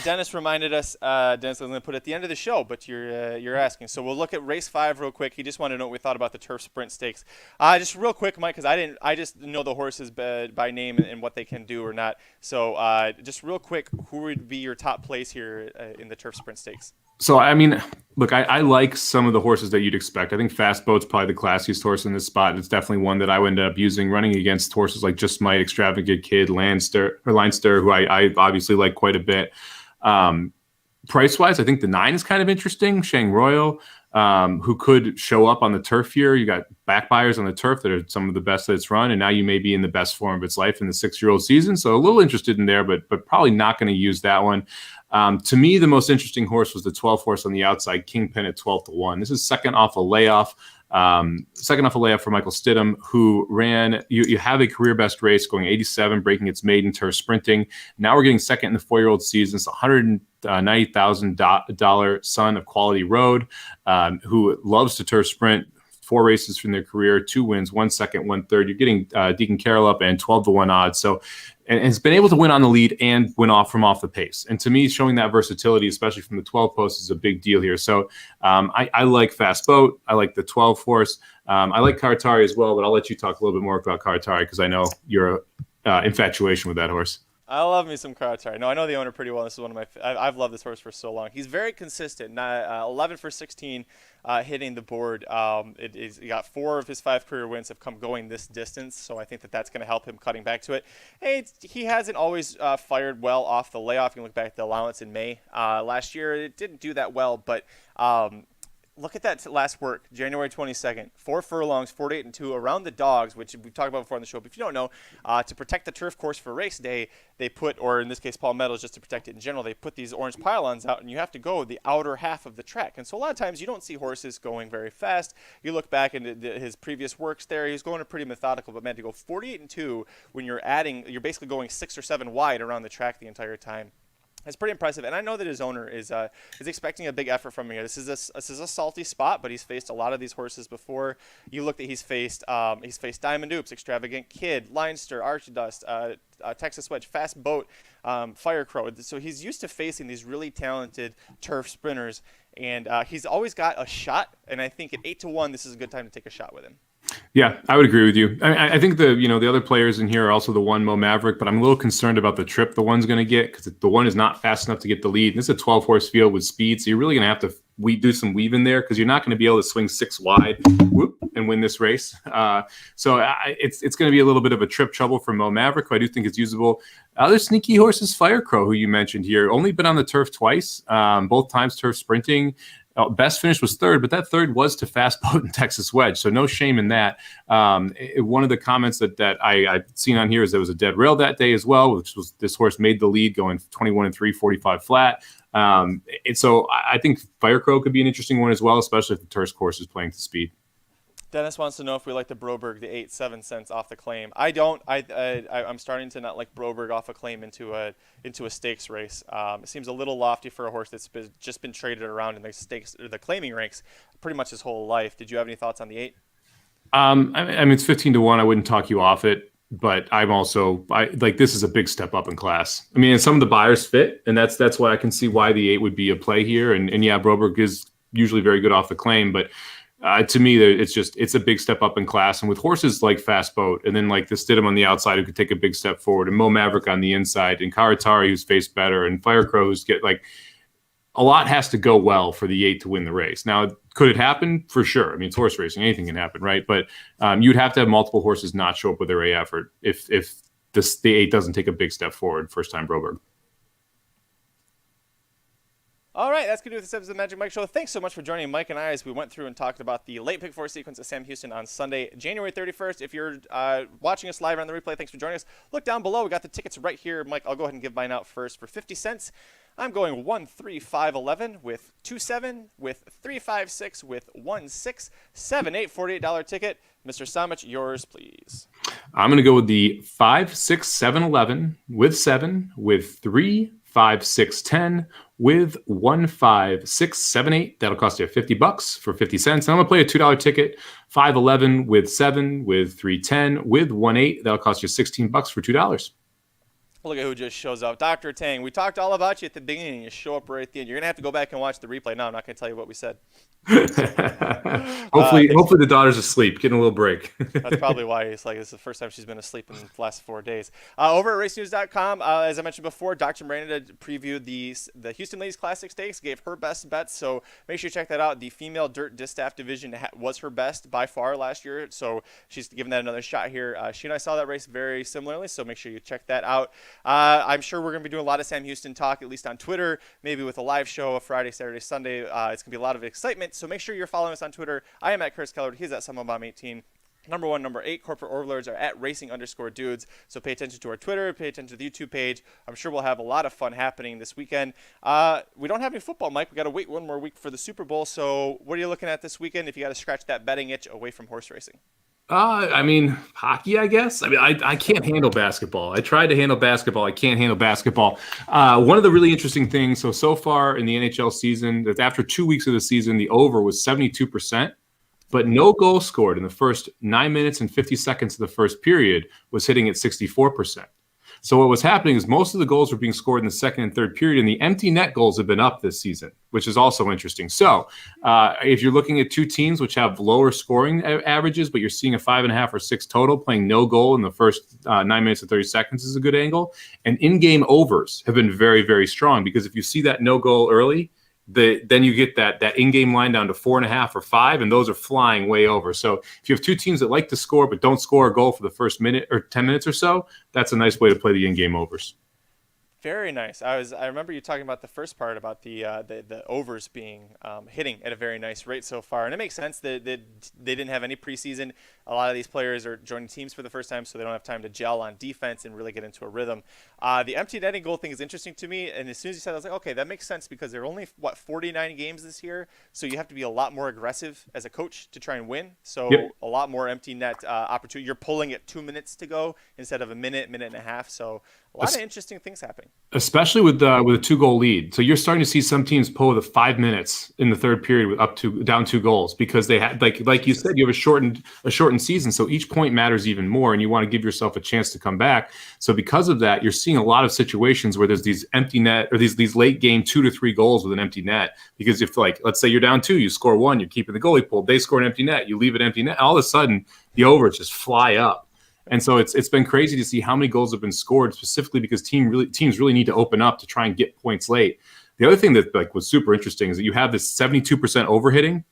Dennis reminded us, Dennis, I'm going to put it at the end of the show, but you're asking. So we'll look at race 5 real quick. He just wanted to know what we thought about the turf sprint stakes. Just real quick, Mike, because I just know the horses by name and what they can do or not. So just real quick, who would be your top place here in the turf sprint stakes? So, I mean, look, I like some of the horses that you'd expect. I think Fast Boat's probably the classiest horse in this spot. It's definitely one that I would end up using, running against horses like Just Might, Extravagant Kid, Leinster, who I obviously like quite a bit. Price-wise, I think the 9 is kind of interesting. Shang Royal, who could show up on the turf here. You got back buyers on the turf that are some of the best that it's run, and now you may be in the best form of its life in the 6-year-old season. So a little interested in there, but probably not going to use that one. To me, the most interesting horse was the 12 horse on the outside, Kingpin at 12-1. This is second off a layoff for Michael Stidham, who ran, you have a career best race going 87, breaking its maiden turf sprinting. Now we're getting second in the 4-year-old season. It's $190,000 son of Quality Road, who loves to turf sprint. 4 races from their career, 2 wins, 1 second, 1 third. You're getting Deacon Carroll up and 12-1 odds. So, and has been able to win on the lead and win off the pace. And to me, showing that versatility, especially from the 12 post, is a big deal here. So I like Fast Boat. I like the 12 horse. I like Karatari as well, but I'll let you talk a little bit more about Karatari because I know your infatuation with that horse. I love me some Karatari. No, I know the owner pretty well. This is one of my. I've loved this horse for so long. He's very consistent. 11 for 16, hitting the board. He got 4 of his 5 career wins have come going this distance, so I think that's going to help him cutting back to it. Hey, he hasn't always fired well off the layoff. You can look back at the allowance in May last year. It didn't do that well, but. Look at that last work, January 22nd, 4 furlongs, 48-2 around the dogs, which we've talked about before on the show. But if you don't know, to protect the turf course for race day, they put, or in this case, Paul Meadows, just to protect it in general, they put these orange pylons out, and you have to go the outer half of the track. And so a lot of times you don't see horses going very fast. You look back into his previous works there, he's going pretty methodical, but man, to go 48-2 when you're basically going 6 or 7 wide around the track the entire time. It's pretty impressive, and I know that his owner is expecting a big effort from him here. This is a salty spot, but he's faced a lot of these horses before. You look that he's faced Diamond Oops, Extravagant Kid, Leinster, Archidust, Texas Wedge, Fast Boat, Fire Crow. So he's used to facing these really talented turf sprinters, and he's always got a shot. And I think at 8-1, this is a good time to take a shot with him. Yeah, I would agree with you. I think the other players in here are also the 1 Mo Maverick, but I'm a little concerned about the trip the 1's going to get because the 1 is not fast enough to get the lead. And this is a 12 horse field with speed, so you're really going to have to do some weave in there because you're not going to be able to swing 6 wide and and win this race. So it's going to be a little bit of a trip trouble for Mo Maverick, who I do think is usable. Other sneaky horses, Fire Crow, who you mentioned here, only been on the turf twice, both times turf sprinting. Best finish was third, but that third was to Fast Boat and Texas Wedge, so no shame in that. One of the comments that I've seen on here is there was a dead rail that day as well, which was this horse made the lead going 21-3, 45 flat. So I think Fire Crow could be an interesting one as well, especially if the turf course is playing to speed. Dennis wants to know if we like the Broberg, the 8-7 cents off the claim. I don't. I'm starting to not like Broberg off a claim into a stakes race. It seems a little lofty for a horse that's just been traded around in the stakes or the claiming ranks pretty much his whole life. Did you have any thoughts on the 8? I mean, it's 15-1. I wouldn't talk you off it, but this is a big step up in class. I mean, and some of the buyers fit, and that's why I can see why the 8 would be a play here. And yeah, Broberg is usually very good off the claim, but to me, it's a big step up in class. And with horses like Fast Boat, and then like the Stidham on the outside who could take a big step forward, and Mo Maverick on the inside, and Karatari who's faced better, and Fire Crow who's a lot has to go well for the 8 to win the race. Now, could it happen? For sure. I mean, it's horse racing. Anything can happen, right? But you'd have to have multiple horses not show up with their A effort if the 8 doesn't take a big step forward first time Broberg. All right, that's going to do with this episode of the Magic Mike Show. Thanks so much for joining Mike and I as we went through and talked about the late pick 4 sequence of Sam Houston on Sunday, January 31st. If you're watching us live on the replay, thanks for joining us. Look down below. We got the tickets right here. Mike, I'll go ahead and give mine out first for 50 cents. I'm going 1, 3, 5, 11 with 2, 7 with 3, 5, 6 with 1, 6, 7, 8, $48 ticket. Mr. Samich, yours, please. I'm going to go with the 5, 6, 7, 11 with 7 with 3, 5, 6, 10 with 1, 5, 6, 7, 8. That'll cost you $50 for 50 cents. And I'm going to play a $2 ticket, 5, 11 with 7 with 3, 10 with 1, 8. That'll cost you $16 for $2. Look at who just shows up. Dr. Tang, we talked all about you at the beginning. You show up right at the end. You're going to have to go back and watch the replay. No, I'm not going to tell you what we said. Hopefully the daughter's asleep, getting a little break. That's probably why it's like this is the first time she's been asleep in the last 4 days. Over at racenews.com, as I mentioned before, Dr. Miranda previewed the Houston Ladies Classic Stakes, gave her best bets. So make sure you check that out. The female dirt distaff division was her best by far last year. So she's giving that another shot here. She and I saw that race very similarly. So make sure you check that out. I'm sure we're going to be doing a lot of Sam Houston talk, at least on Twitter, maybe with a live show, a Friday, Saturday, Sunday. It's going to be a lot of excitement. So make sure you're following us on Twitter. I am at Chris Keller. He's at SummerBomb18. Number 1, number 8, corporate overlords are at racing_dudes. So pay attention to our Twitter, pay attention to the YouTube page. I'm sure we'll have a lot of fun happening this weekend. We don't have any football, Mike. We got to wait one more week for the Super Bowl. So what are you looking at this weekend if you got to scratch that betting itch away from horse racing? I mean, hockey, I guess. I mean, I can't handle basketball. I tried to handle basketball. I can't handle basketball. One of the really interesting things, so far in the NHL season, that after 2 weeks of the season, the over was 72%, but no goal scored in the first 9 minutes and 50 seconds of the first period was hitting at 64%. So what was happening is most of the goals were being scored in the second and third period, and the empty net goals have been up this season, which is also interesting. So if you're looking at two teams which have lower scoring averages, but you're seeing a 5.5 or 6 total, playing no goal in the first 9 minutes and 30 seconds is a good angle. And in-game overs have been very, very strong, because if you see that no goal early, then you get that in-game line down to 4.5 or 5, and those are flying way over. So if you have two teams that like to score but don't score a goal for the first minute or 10 minutes or so, that's a nice way to play the in-game overs. Very nice. I remember you talking about the first part about the overs being hitting at a very nice rate so far, and it makes sense that they didn't have any preseason. A lot of these players are joining teams for the first time, so they don't have time to gel on defense and really get into a rhythm. The empty netting goal thing is interesting to me, and as soon as you said it, I was like, okay, that makes sense, because there are only 49 games this year, so you have to be a lot more aggressive as a coach to try and win. So yep. A lot more empty net opportunity. You're pulling at 2 minutes to go instead of a minute and a half. So a lot of interesting things happening, especially with a 2-goal lead. So you're starting to see some teams pull with 5 minutes in the third period with down 2 goals, because they had, like you said, you have a shortened season. So each point matters even more, and you want to give yourself a chance to come back. So because of that, you're seeing a lot of situations where there's these empty net, or these late game 2 to 3 goals with an empty net. Because if, like, let's say you're down 2, you score 1, you're keeping the goalie pulled, they score an empty net, you leave it empty net, all of a sudden the overs just fly up. And so it's been crazy to see how many goals have been scored, specifically because teams really need to open up to try and get points late. The other thing that was super interesting is that you have this 72% overhitting.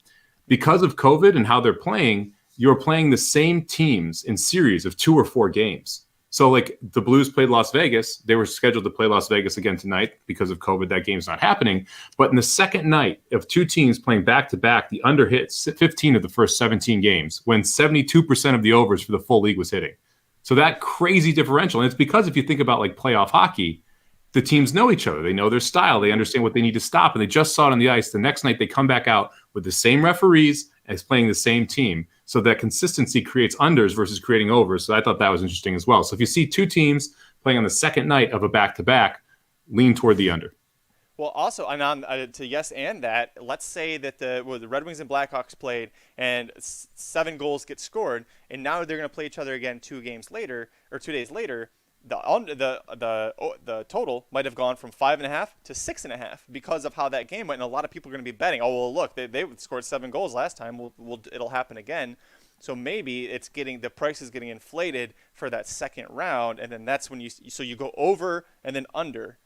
Because of COVID and how they're playing, you're playing the same teams in series of 2 or 4 games. So like the Blues played Las Vegas. They were scheduled to play Las Vegas again tonight because of COVID. That game's not happening. But in the second night of 2 teams playing back-to-back, the under hit 15 of the first 17 games when 72% of the overs for the full league was hitting. So that crazy differential. And it's because if you think about like playoff hockey, the teams know each other. They know their style. They understand what they need to stop. And they just saw it on the ice. The next night they come back out with the same referees as playing the same team. So that consistency creates unders versus creating overs. So I thought that was interesting as well. So if you see 2 teams playing on the second night of a back-to-back, lean toward the under. Well, also, and on to yes and that, let's say that the Red Wings and Blackhawks played and 7 goals get scored, and now they're going to play each other again 2 days later. The total might have gone from 5.5 to 6.5 because of how that game went, and a lot of people are going to be betting, oh well, look, they scored 7 goals last time. It'll happen again. So maybe the price is getting inflated for that second round, and then that's when you go over and then under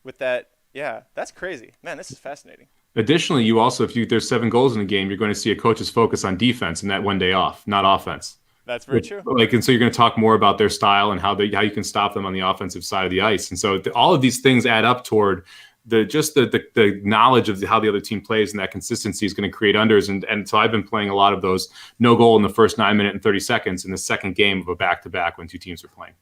with that. Yeah, that's crazy, man. This is fascinating. Additionally, you also, if there's 7 goals in a game, you're going to see a coach's focus on defense in that one day off, not offense. That's very true. And so you're going to talk more about their style and how you can stop them on the offensive side of the ice. And so all of these things add up toward the knowledge of how the other team plays, and that consistency is going to create unders. And so I've been playing a lot of those no goal in the first 9 minutes and 30 seconds in the second game of a back-to-back when 2 teams are playing.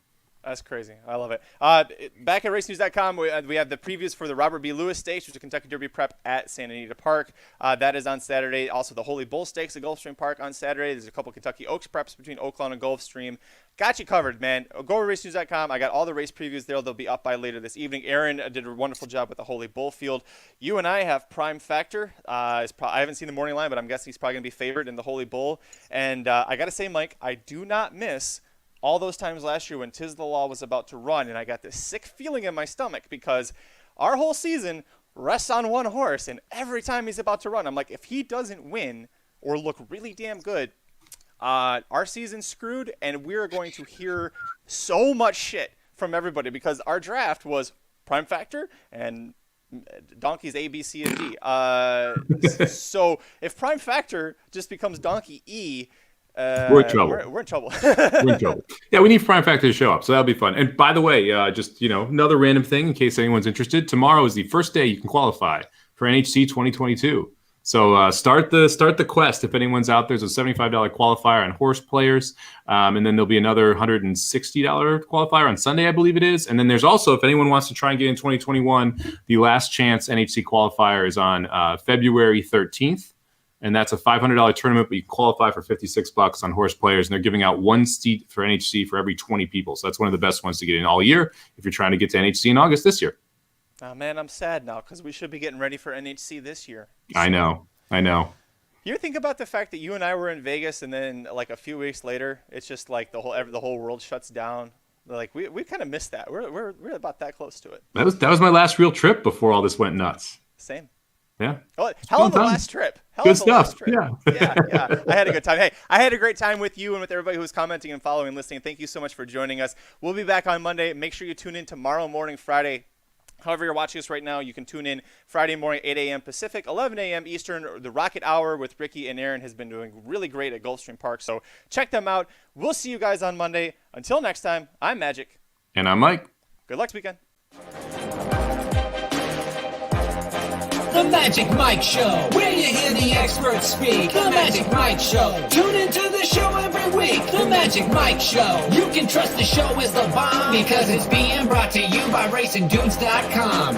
That's crazy. I love it. Back at racenews.com, we have the previews for the Robert B. Lewis Stakes, which is a Kentucky Derby prep at Santa Anita Park. That is on Saturday. Also, the Holy Bull Stakes at Gulfstream Park on Saturday. There's a couple Kentucky Oaks preps between Oaklawn and Gulfstream. Got you covered, man. Go to racenews.com. I got all the race previews there. They'll be up by later this evening. Aaron did a wonderful job with the Holy Bull field. You and I have Prime Factor. I haven't seen the morning line, but I'm guessing he's probably going to be favored in the Holy Bull. And I got to say, Mike, I do not miss all those times last year when Tiz the Law was about to run, and I got this sick feeling in my stomach because our whole season rests on one horse, and every time he's about to run, I'm like, if he doesn't win or look really damn good, our season's screwed, and we're going to hear so much shit from everybody because our draft was Prime Factor and Donkey's A, B, C, and D. So if Prime Factor just becomes Donkey E, we're in trouble. We're in trouble. We're in trouble. Yeah, we need Prime Factor to show up, so that'll be fun. And by the way, just another random thing in case anyone's interested. Tomorrow is the first day you can qualify for NHC 2022. So start the quest if anyone's out there. There's a $75 qualifier on horse players, and then there'll be another $160 qualifier on Sunday, I believe it is. And then there's also, if anyone wants to try and get in 2021, the last chance NHC qualifier is on February 13th. And that's a $500 tournament, but you qualify for $56 on horse players. And they're giving out 1 seat for NHC for every 20 people. So that's one of the best ones to get in all year if you're trying to get to NHC in August this year. Oh, man, I'm sad now because we should be getting ready for NHC this year. I know. You think about the fact that you and I were in Vegas, and then like a few weeks later, it's just like the whole world shuts down. Like we kind of missed that. We're about that close to it. That was my last real trip before all this went nuts. Same. Yeah. Oh, hell of a last trip. Good stuff. Yeah. Yeah. I had a good time. Hey, I had a great time with you and with everybody who was commenting and following and listening. Thank you so much for joining us. We'll be back on Monday. Make sure you tune in tomorrow morning, Friday. However you're watching us right now, you can tune in Friday morning, 8 a.m. Pacific, 11 a.m. Eastern. The Rocket Hour with Ricky and Aaron has been doing really great at Gulfstream Park, so check them out. We'll see you guys on Monday. Until next time, I'm Magic. And I'm Mike. Good luck this weekend. The Magic Mike Show, where you hear the experts speak. The Magic Mike Show. Tune into the show every week. The Magic Mike Show. You can trust the show is the bomb because it's being brought to you by RacingDudes.com.